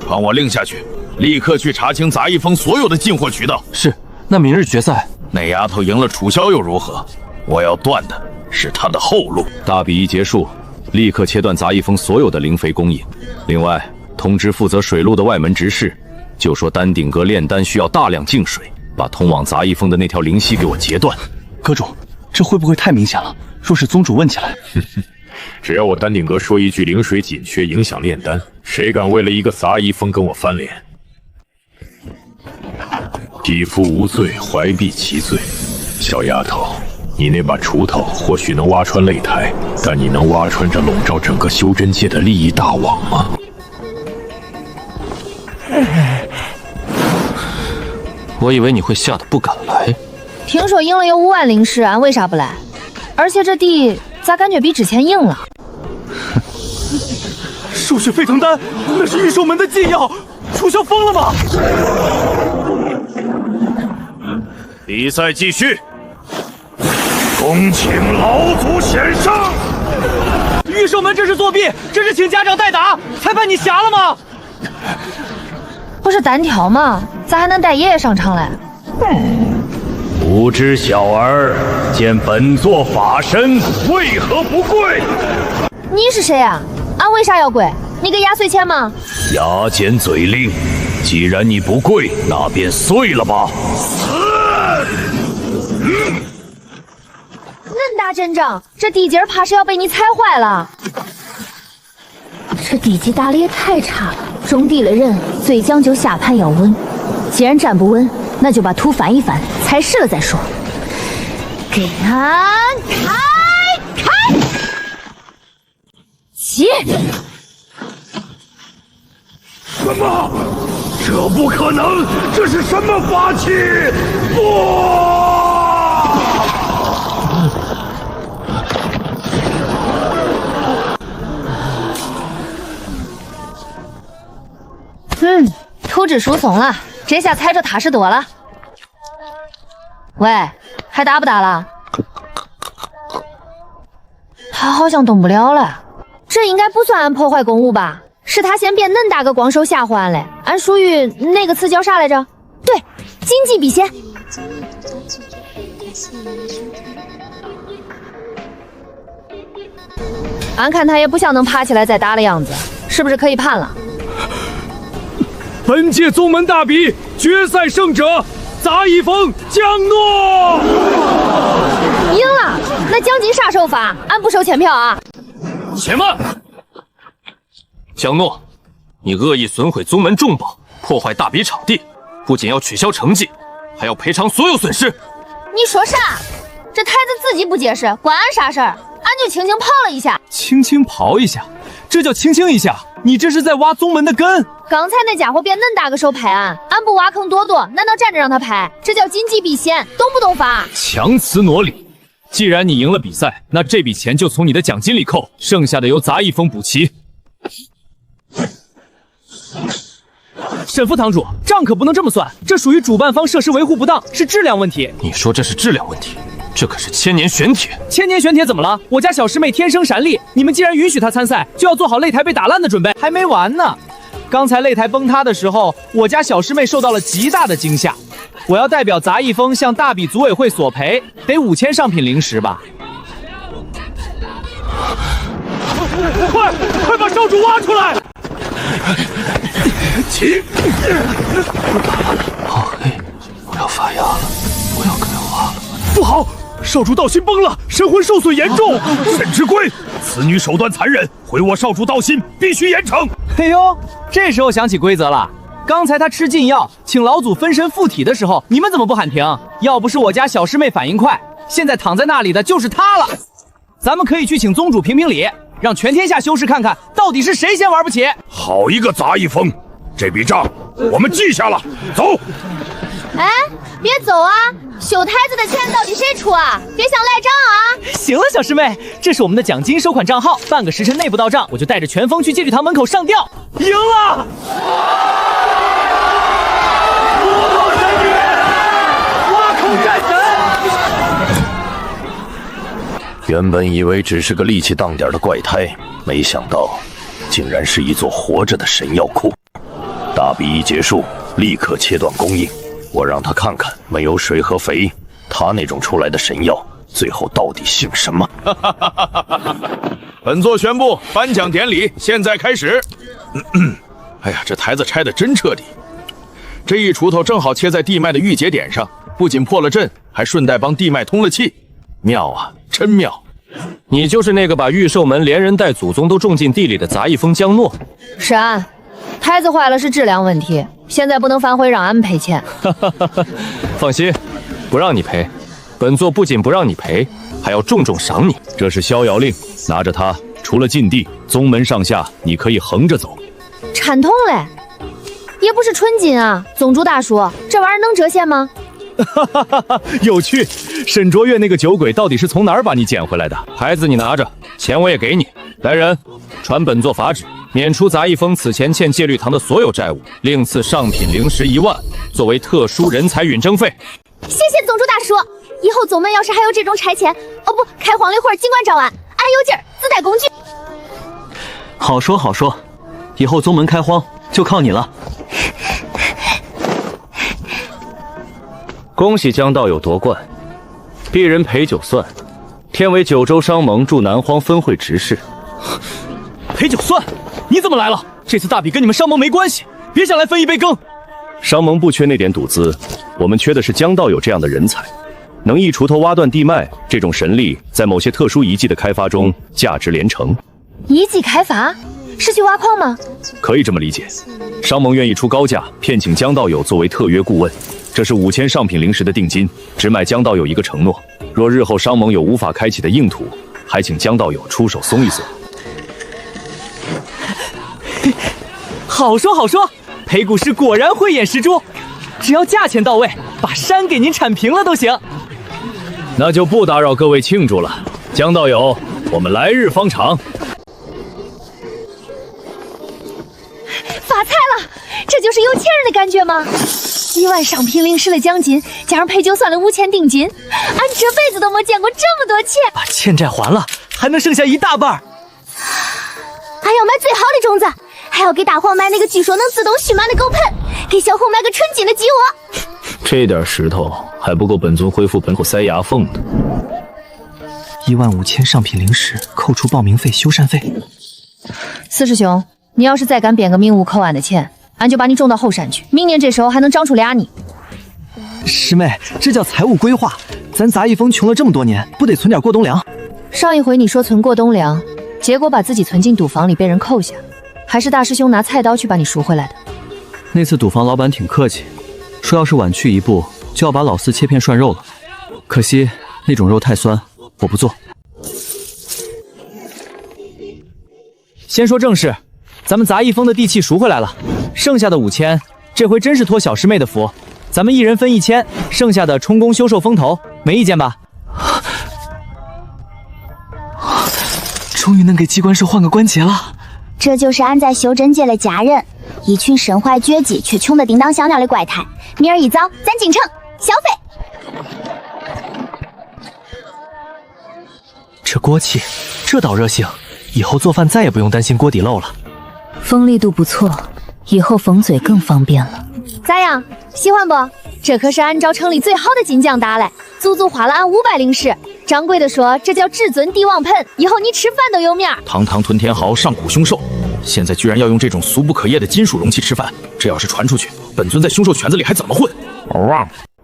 帮我令下去，立刻去查清杂役风所有的进货渠道。是。那明日决赛，那丫头赢了楚萧又如何？我要断的是她的后路。大比一结束，立刻切断杂役风所有的灵肥供应。另外，通知负责水路的外门执事，就说丹顶阁炼丹需要大量净水，把通往杂役风的那条灵溪给我截断。阁主，这会不会太明显了？若是宗主问起来，只要我丹顶阁说一句灵水紧缺影响炼丹，谁敢为了一个杂役风跟我翻脸？匹夫无罪，怀璧其罪。小丫头，你那把锄头或许能挖穿擂台，但你能挖穿这笼罩整个修真界的利益大网吗？我以为你会吓得不敢来。听说赢了有5万灵石啊，为啥不来？而且这地咋感觉比之前硬了？兽血沸腾丹，那是御兽门的禁药，楚萧疯了吗？比赛继续，恭请老祖显圣。御兽门这是作弊，这是请家长代打，裁判你瞎了吗？不是单挑吗？咋还能带爷爷上场嘞？无知小儿，见本座法身，为何不跪？你是谁啊？俺为啥要跪？你给压岁钱吗？牙尖嘴利，既然你不跪，那便碎了吧。恁大阵仗，这地基儿怕是要被你踩坏了。这地基打得也太差了，种地的人最讲究下盘要稳，既然站不稳，那就把土翻一翻，踩实了再说。给俺开！起！什么？这不可能！这是什么法器？不！图纸输送了，这下踩着踏实多了。喂，还打不打了？他好像动不了了。这应该不算俺破坏公物吧？是他先变恁大个光手吓唬俺嘞。俺属于那个词叫啥来着？对，经济笔仙。俺看他也不像能爬起来再打的样子，是不是可以判了？本届宗门大比决赛胜者杂役风江诺。赢了，那奖金啥时候发？俺不收钱票啊！且慢，江诺，你恶意损毁宗门重宝，破坏大比场地，不仅要取消成绩，还要赔偿所有损失。你说啥？这台子自己不解释，关俺啥事儿？俺就轻轻刨了一下。轻轻刨一下，这叫轻轻一下？你这是在挖宗门的根。刚才那家伙变恁大个手拍俺，俺不挖坑躲躲，难道站着让他拍？这叫金鸡避险，懂不懂法？强词夺理。既然你赢了比赛，那这笔钱就从你的奖金里扣，剩下的由杂役风补齐。沈副堂主，账可不能这么算，这属于主办方设施维护不当，是质量问题。你说这是质量问题？这可是千年玄铁。千年玄铁怎么了？我家小师妹天生闪力，你们既然允许她参赛，就要做好擂台被打烂的准备。还没完呢，刚才擂台崩塌的时候，我家小师妹受到了极大的惊吓。我要代表杂役风向大比组委会索赔，得5000上品灵石吧。快把少主挖出来！起！好黑，我要发芽了，我要开花了。不好，少主道心崩了，神魂受损严重。沈之龟，此女手段残忍，毁我少主道心，必须严惩。哎呦，这时候想起规则了。刚才他吃禁药，请老祖分身附体的时候，你们怎么不喊停？要不是我家小师妹反应快，现在躺在那里的就是他了。咱们可以去请宗主评评理，让全天下修士看看到底是谁先玩不起。好一个杂役风，这笔账我们记下了。走。哎，别走啊！修台子的钱到底谁出啊？别想赖账啊！行了，小师妹，这是我们的奖金收款账号，半个时辰内不到账，我就带着全峰去戒律堂门口上吊。赢了！魔头神女，挖空战神。原本以为只是个力气荡点的怪胎，没想到竟然是一座活着的神药库。大比一结束，立刻切断供应。我让他看看没有水和肥，他那种出来的神药最后到底姓什么？本座宣布颁奖典礼现在开始。哎呀，这台子拆得真彻底，这一锄头正好切在地脉的郁结点上，不仅破了阵，还顺带帮地脉通了气，妙啊，真妙！你就是那个把御兽门连人带祖宗都种进地里的杂役风江诺。是俺，台子坏了是质量问题，现在不能反悔让俺们赔钱。放心，不让你赔，本座不仅不让你赔，还要重重赏你。这是逍遥令，拿着它，除了禁地，宗门上下你可以横着走。铲通嘞，也不是纯金啊，宗主大叔，这玩意儿能折现吗？有趣，沈卓越那个酒鬼到底是从哪儿把你捡回来的？牌子你拿着，钱我也给你。来人，传本座法旨，免除杂役风此前欠戒律堂的所有债务，另赐上品灵石1万，作为特殊人才允征费。谢谢宗主大叔，以后宗门要是还有这种拆迁，哦不，开荒的活儿尽管找俺，俺有劲儿，自带工具。好说好说，以后宗门开荒就靠你了。恭喜江道友夺冠，鄙人陪酒算，天为九州商盟驻南荒分会执事。陪酒算？你怎么来了？这次大比跟你们商盟没关系，别想来分一杯羹。商盟不缺那点赌资，我们缺的是江道友这样的人才，能一锄头挖断地脉，这种神力在某些特殊遗迹的开发中价值连城。遗迹开发是去挖矿吗？可以这么理解，商盟愿意出高价骗请江道友作为特约顾问，这是5000上品灵石的定金，只买江道友一个承诺。若日后商盟有无法开启的硬土，还请江道友出手松一松。好说好说，裴谷师果然慧眼识珠，只要价钱到位，把山给您铲平了都行。那就不打扰各位庆祝了，江道友，我们来日方长。发财了，这就是有钱人的感觉吗？1万上品灵石的奖金，加上陪酒算了5000定金，俺这辈子都没见过这么多钱。把欠债还了，还能剩下一大半。俺要买最好的种子，还要给大黄买那个据说能自动蓄满的狗盆，给小红买个纯金的鸡窝。这点石头还不够本尊恢复本口塞牙缝的。15000上品灵石，扣除报名费、修缮费。四师兄，你要是再敢编个名无扣俺的钱，俺就把你种到后山去，明年这时候还能长出俩你。师妹，这叫财务规划。咱杂役峰穷了这么多年，不得存点过冬粮？上一回你说存过冬粮，结果把自己存进赌房里被人扣下，还是大师兄拿菜刀去把你赎回来的。那次赌房老板挺客气，说要是晚去一步，就要把老四切片涮肉了。可惜那种肉太酸，我不做。先说正事，咱们杂役峰的地契赎回来了，剩下的5000，这回真是托小师妹的福，咱们一人分1000，剩下的充公修缮风头，没意见吧？终于能给机关社换个关节了。这就是俺在修真界的家人，一群身怀绝技却穷得叮当响亮的怪胎。明儿一早咱进城消费。这锅气，这导热性，以后做饭再也不用担心锅底漏了。锋利度不错，以后缝嘴更方便了。咋样，喜欢不？这可是按照城里最好的金匠打来，足足花了俺500灵石。掌柜的说这叫至尊帝王盆，以后你吃饭都有面儿。堂堂屯天豪，上古凶兽，现在居然要用这种俗不可夜的金属容器吃饭，这要是传出去，本尊在凶兽圈子里还怎么混？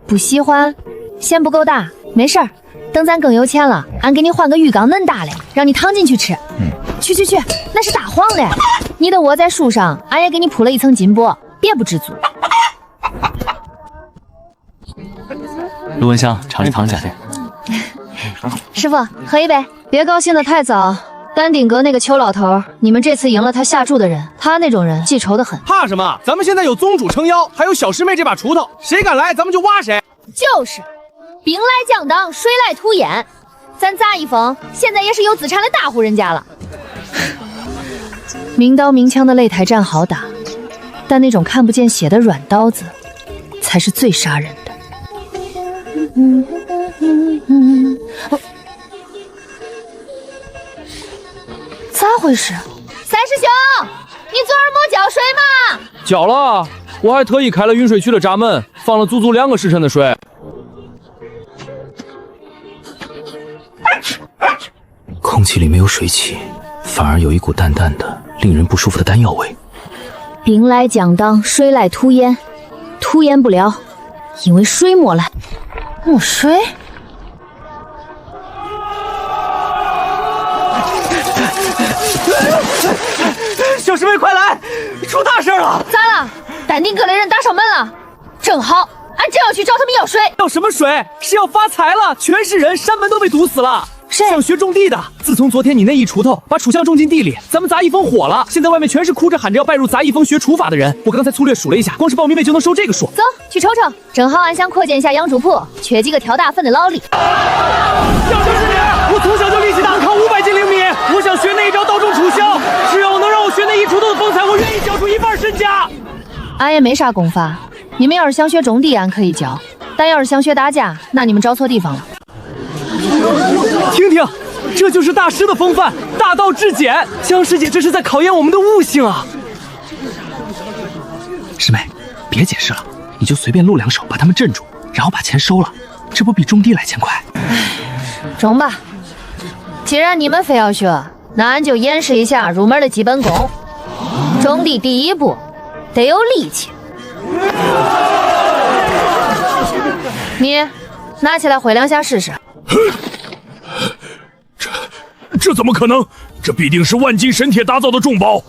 不喜欢，嫌不够大，没事儿，等咱更有钱了，俺给你换个浴缸恁大嘞，让你躺进去吃。去，那是大黄嘞，你的窝在树上，俺也给你铺了一层金箔，别不知足。陆文香，尝尝糖家的。师傅，喝一杯。别高兴得太早。丹顶阁那个邱老头，你们这次赢了他下注的人，他那种人记仇得很。怕什么？咱们现在有宗主撑腰，还有小师妹这把锄头，谁敢来咱们就挖谁。就是，兵来将挡，水来土掩。咱杂役峰现在也是有资产的大户人家了。明刀明枪的擂台战好打，但那种看不见血的软刀子，才是最杀人的。咋回事？三师兄，你昨儿没浇水吗？搅了，我还特意开了运水区的闸门，放了足足2个时辰的水。空气里没有水汽，反而有一股淡淡的、令人不舒服的丹药味。兵来将挡，水来土掩，土掩不了，因为水没来。没水？小师妹，快来！出大事了！咋了？丹顶阁的人打上门了。正好，俺正要去找他们要水。要什么水？是要发财了！全是人，山门都被堵死了。谁？想学种地的。自从昨天你那一锄头把楚香种进地里，咱们杂役峰火了。现在外面全是哭着喊着要拜入杂役峰学除法的人。我刚才粗略数了一下，光是报名费就能收这个数。走，去瞅瞅。正好俺想扩建一下养猪铺，缺几个挑大粪的劳力。要就是你！我从小就力气大，扛500斤灵米。我想学那一招刀中楚香，只要能让我学那一锄头的风采，我愿意交出1半身家。俺也没啥功法，你们要是想学种地，俺可以教；但要是想学打架，那你们找错地方了。听听，这就是大师的风范，大道至简。江师姐这是在考验我们的悟性啊！师妹，别解释了，你就随便露2手把他们镇住，然后把钱收了，这不比种地来钱快？中吧，既然你们非要学，那俺就演示一下入门的基本功。种地第一步得有力气，你拿起来挥2下试试。这怎么可能？这必定是万金神铁打造的重宝。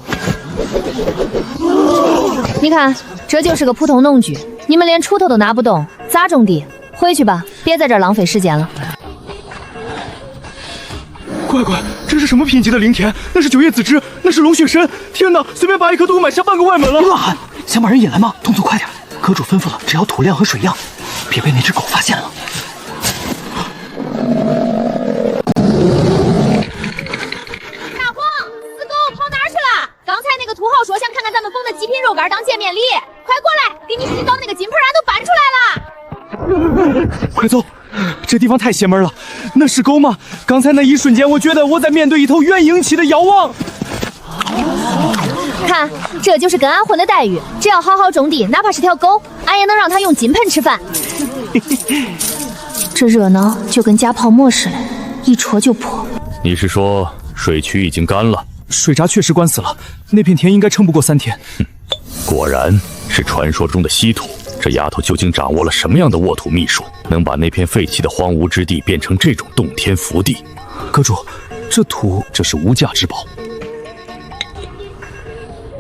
你看，这就是个普通农具，你们连锄头都拿不动，咋种地？回去吧，别在这儿浪费时间了。乖乖，这是什么品级的灵田？那是9叶紫芝，那是龙血参。天哪，随便拔一颗都够买下半个外门了！乱喊，想把人引来吗？动作快点！阁主吩咐了，只要土量和水样，别被那只狗发现了。大黄，死狗跑哪儿去了？刚才那个土豪说想看看咱们缝的极品肉干当见面礼，快过来，给你洗澡那个金盆俺都搬出来了。快走，这地方太邪门了，那是沟吗？刚才那一瞬间，我觉得我在面对一头原引起的妖王。看，这就是跟俺混的待遇，只要好好种地，哪怕是条狗，俺也能让它用金盆吃饭。这热闹就跟加泡沫似的，一戳就破。你是说水渠已经干了？水闸确实关死了，那片田应该撑不过3天。果然是传说中的稀土。这丫头究竟掌握了什么样的沃土秘术，能把那片废弃的荒芜之地变成这种洞天福地？阁主，这土这是无价之宝。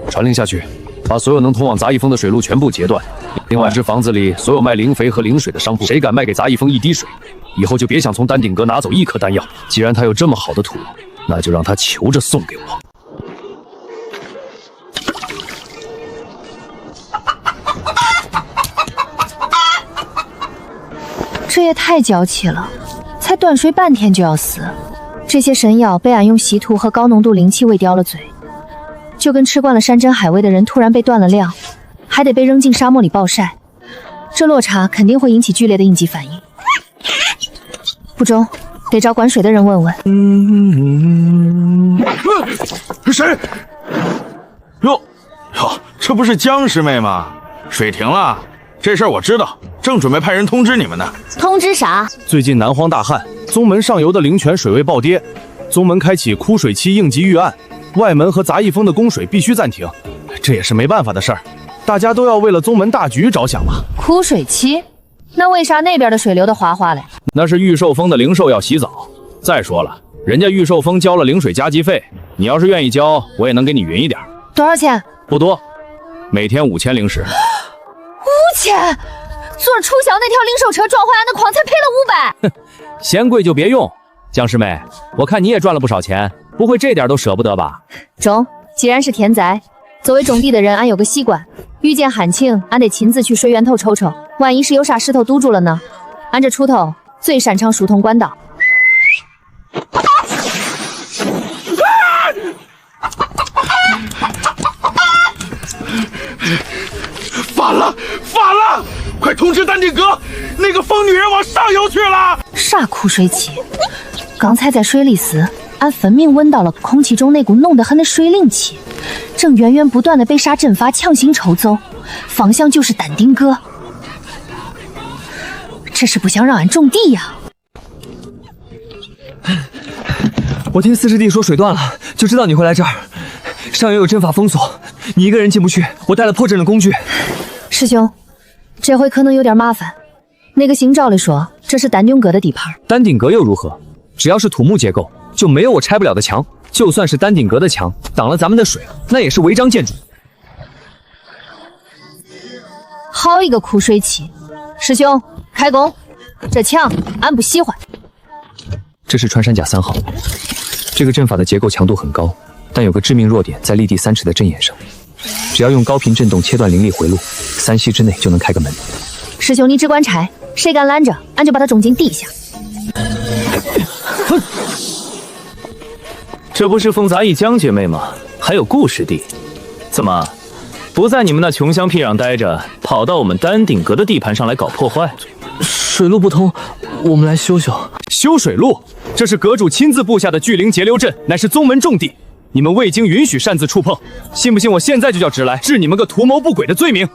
传令下去，把所有能通往杂役峰的水路全部截断。另外，这房子里所有卖灵肥和灵水的商铺，谁敢卖给杂役峰一滴水，以后就别想从丹顶阁拿走1颗丹药。既然他有这么好的土，那就让他求着送给我。这也太娇气了，才断水半天就要死。这些神药被俺用稀土和高浓度灵气喂叼了嘴，就跟吃惯了山珍海味的人突然被断了粮，还得被扔进沙漠里暴晒，这落差肯定会引起剧烈的应激反应。不中，得找管水的人问问。谁？哟，这不是江师妹吗？水停了，这事儿我知道，正准备派人通知你们呢。通知啥？最近南荒大旱，宗门上游的灵泉水位暴跌，宗门开启枯水期应急预案，外门和杂役峰的供水必须暂停，这也是没办法的事儿。大家都要为了宗门大局着想嘛。枯水期？那为啥那边的水流得哗哗嘞？那是御兽峰的灵兽要洗澡。再说了，人家御兽峰交了灵水加急费，你要是愿意交，我也能给你匀一点。多少钱？不多，每天5000灵石。5000？昨儿楚晓那条灵兽车撞坏俺的矿才赔了500。嫌贵就别用。江师妹，我看你也赚了不少钱，不会这点都舍不得吧？中，既然是田宅，作为种地的人，俺有个习惯，遇见旱情，俺得亲自去水源头瞅瞅，万一是有啥石头堵住了呢？俺这锄头最擅长疏通管道。反了！快通知丹顶阁，那个疯女人往上游去了！啥枯水期？刚才在水里时，俺分明闻到了空气中那股浓得很的水灵气，正源源不断的被啥阵法强行抽走，方向就是丹顶阁。这是不想让俺种地呀！我听四师弟说水断了，就知道你会来这儿。上游有阵法封锁，你一个人进不去，我带了破阵的工具。师兄，这回可能有点麻烦。那个行照里说这是丹顶阁的地盘。丹顶阁又如何？只要是土木结构，就没有我拆不了的墙。就算是丹顶阁的墙挡了咱们的水，那也是违章建筑。好一个枯水期！师兄，开工！这墙俺不喜欢。这是穿山甲3号，这个阵法的结构强度很高，但有个致命弱点在离地3尺的阵眼上，只要用高频震动切断灵力回路，3息之内就能开个门。师兄，你只管拆，谁敢拦着，俺就把他种进地下。这不是风杂役江姐妹吗？还有顾师弟，怎么不在你们那穷乡僻壤待着，跑到我们丹顶阁的地盘上来搞破坏？水路不通，我们来修修。修水路？这是阁主亲自布下的聚灵截流阵，乃是宗门重地，你们未经允许擅自触碰，信不信我现在就叫旨来治你们个图谋不轨的罪名？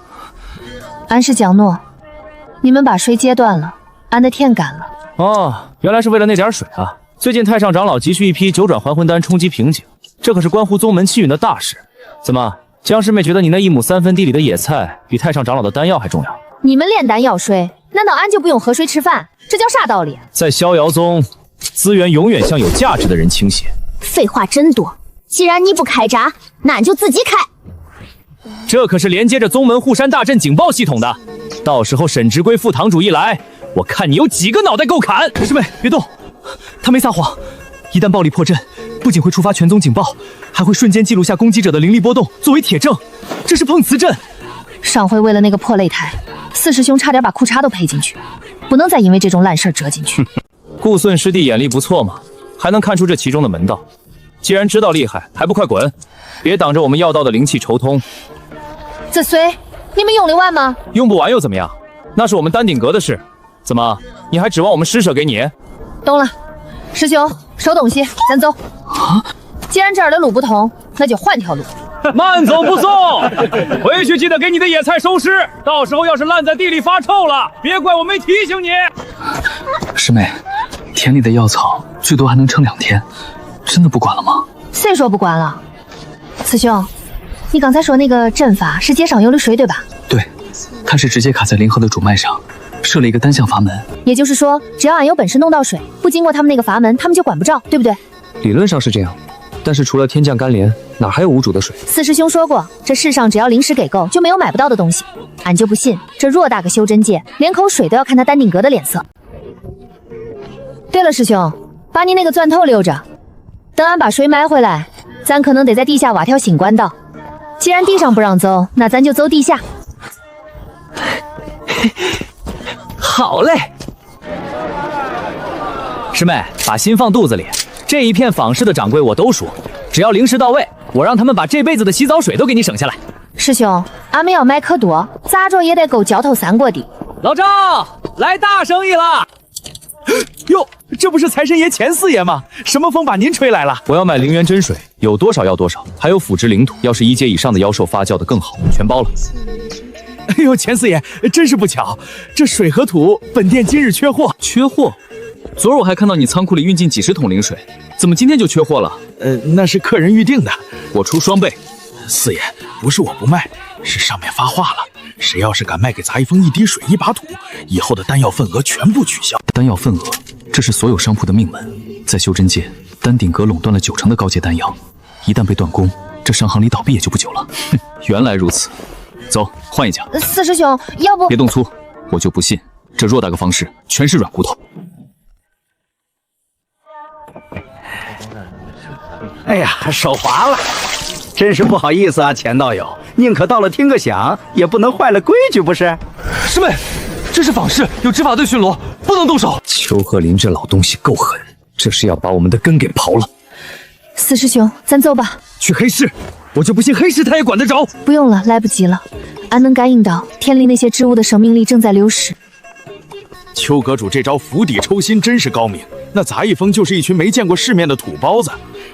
俺是蒋诺，你们把水截断了，俺的田干了。哦，原来是为了那点水啊！最近太上长老急需一批9转还魂丹冲击瓶颈，这可是关乎宗门气运的大事。怎么，江师妹觉得你那1亩3分地里的野菜比太上长老的丹药还重要？你们炼丹要水，难道俺就不用喝水吃饭？这叫啥道理？在逍遥宗，资源永远向有价值的人倾斜。废话真多，既然你不开闸，那俺就自己开。这可是连接着宗门护山大阵警报系统的，到时候沈直归副堂主一来，我看你有几个脑袋够砍！师妹，别动，他没撒谎。一旦暴力破阵，不仅会触发全宗警报，还会瞬间记录下攻击者的灵力波动，作为铁证。这是碰瓷阵。上回为了那个破擂台，四师兄差点把裤衩都赔进去，不能再因为这种烂事折进去。顾顺师弟眼力不错嘛，还能看出这其中的门道。既然知道厉害，还不快滚！别挡着我们要到的灵气筹通。子虽，你们用得完吗？用不完又怎么样？那是我们丹顶阁的事。怎么，你还指望我们施舍给你？懂了，师兄，收东西，咱走。既然这儿的路不通，那就换条路。慢走不送，回去记得给你的野菜收尸，到时候要是烂在地里发臭了，别怪我没提醒你。师妹，田里的药草最多还能撑2天，真的不管了吗？谁说不管了？师兄，你刚才说那个阵法是接上游的水对吧？对，它是直接卡在灵河的主脉上，设了一个单向阀门。也就是说，只要俺有本事弄到水，不经过他们那个阀门，他们就管不着，对不对？理论上是这样，但是除了天降甘霖，哪还有无主的水？四师兄说过，这世上只要灵石给够，就没有买不到的东西。俺就不信，这偌大个修真界，连口水都要看他丹顶阁的脸色。对了，师兄，把你那个钻头留着，等俺把水买回来，咱可能得在地下挖条新管道。既然地上不让走，那咱就走地下。好嘞，师妹，把心放肚子里。这一片坊市的掌柜我都说，只要灵石到位，我让他们把这辈子的洗澡水都给你省下来。师兄，俺们要买可多，咋着也得够交头3国的。老赵，来大生意了！哟，这不是财神爷钱四爷吗？什么风把您吹来了？我要买灵源真水，有多少要多少，还有腐殖灵土，要是1阶以上的妖兽发酵的更好，全包了。哎呦，钱四爷，真是不巧，这水和土本店今日缺货。缺货？昨儿我还看到你仓库里运进几10桶灵水，怎么今天就缺货了？那是客人预定的，我出双倍。四爷，不是我不卖，是上面发话了，谁要是敢卖给杂役峰1滴水1把土，以后的丹药份额全部取消。丹药份额，这是所有商铺的命门。在修真界，丹顶阁垄断了90%的高阶丹药，一旦被断供，这商行离倒闭也就不久了。哼，原来如此。走，换一家。四师兄，要不别动粗，我就不信这偌大个方式全是软骨头。哎呀，手滑了，真是不好意思啊，钱道友，宁可到了听个响，也不能坏了规矩，不是？师妹，这是坊市，有执法队巡逻，不能动手。邱鹤林这老东西够狠，这是要把我们的根给刨了。四师兄，咱走吧。去黑市，我就不信黑市他也管得着。不用了，来不及了，俺能感应到田里那些植物的生命力正在流失。邱阁主这招釜底抽薪真是高明，那杂役峰就是一群没见过世面的土包子。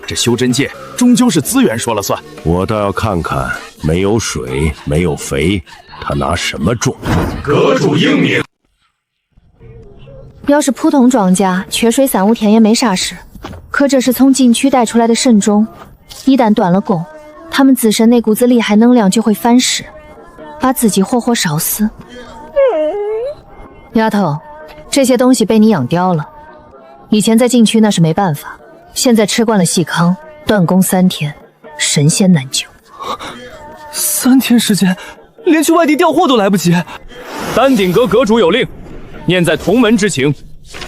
这修真界终究是资源说了算，我倒要看看没有水没有肥，他拿什么种？阁主英明。要是普通庄稼缺水3-5天也没啥事，可这是从禁区带出来的慎重，一旦断了供，他们自身那股子厉害能量就会反噬，把自己活活烧死。丫头，这些东西被你养刁了，以前在禁区那是没办法，现在吃惯了细糠，断供3天，神仙难救。3天时间，连去外地调货都来不及。丹顶阁阁主有令，念在同门之情，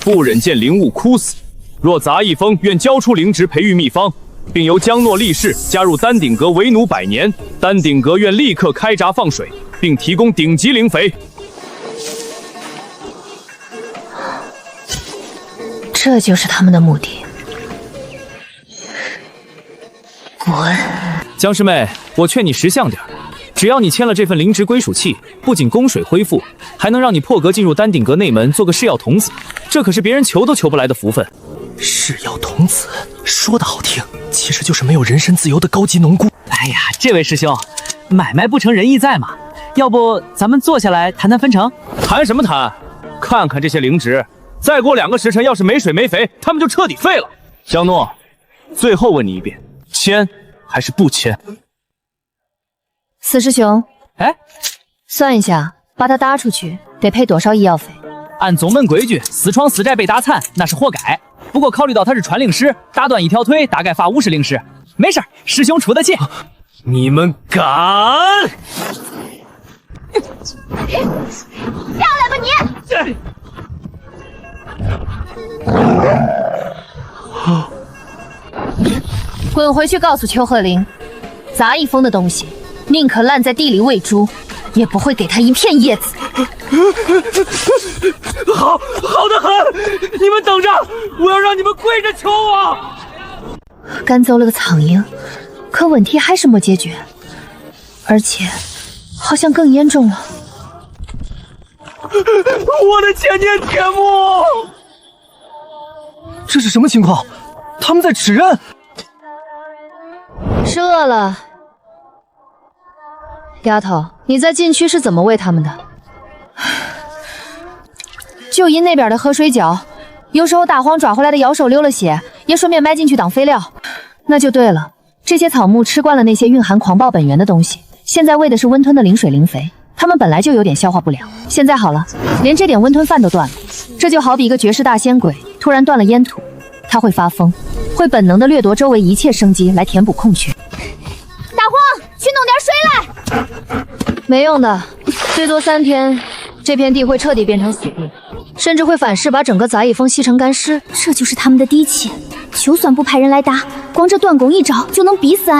不忍见灵物枯死。若杂役峰愿交出灵植培育秘方，并由江诺立誓加入丹顶阁为奴100年，丹顶阁愿立刻开闸放水，并提供顶级灵肥。这就是他们的目的。滚！江师妹，我劝你识相点，只要你签了这份灵植归属契，不仅供水恢复，还能让你破格进入丹顶阁内门做个噬药童子，这可是别人求都求不来的福分。噬药童子说的好听，其实就是没有人身自由的高级农姑。哎呀，这位师兄，买卖不成仁义在嘛，要不咱们坐下来谈谈分成？谈什么谈？看看这些灵植，再过2个时辰，要是没水没肥，他们就彻底废了。江诺，最后问你一遍，签还是不签？四师兄，哎，算一下，把他打出去得赔多少医药费？按宗门规矩，死闯死寨被打残那是活该。不过考虑到他是传令师，打断1条腿大概罚50灵石，没事，师兄出得起。你们敢？下来吧你！滚回去告诉邱鹤龄，杂役峰的东西，宁可烂在地里喂猪，也不会给他一片叶子。好的很，你们等着，我要让你们跪着求我。赶走了个苍蝇，可问题还是没解决，而且好像更严重了。我的千年铁木！这是什么情况？他们在指认？是饿了。丫头，你在禁区是怎么喂他们的？就因那边的河水饺，有时候大黄抓回来的妖兽流了血，也顺便埋进去当肥料。那就对了，这些草木吃惯了那些蕴含狂暴本源的东西，现在喂的是温吞的灵水灵肥。他们本来就有点消化不良，现在好了，连这点温吞饭都断了。这就好比一个绝世大仙鬼突然断了烟土，他会发疯，会本能的掠夺周围一切生机来填补空缺。大黄，去弄点水来。没用的，最多3天，这片地会彻底变成死地，甚至会反噬把整个杂役峰吸成干尸。这就是他们的底气，就算不派人来打，光这断弓一招就能逼死俺。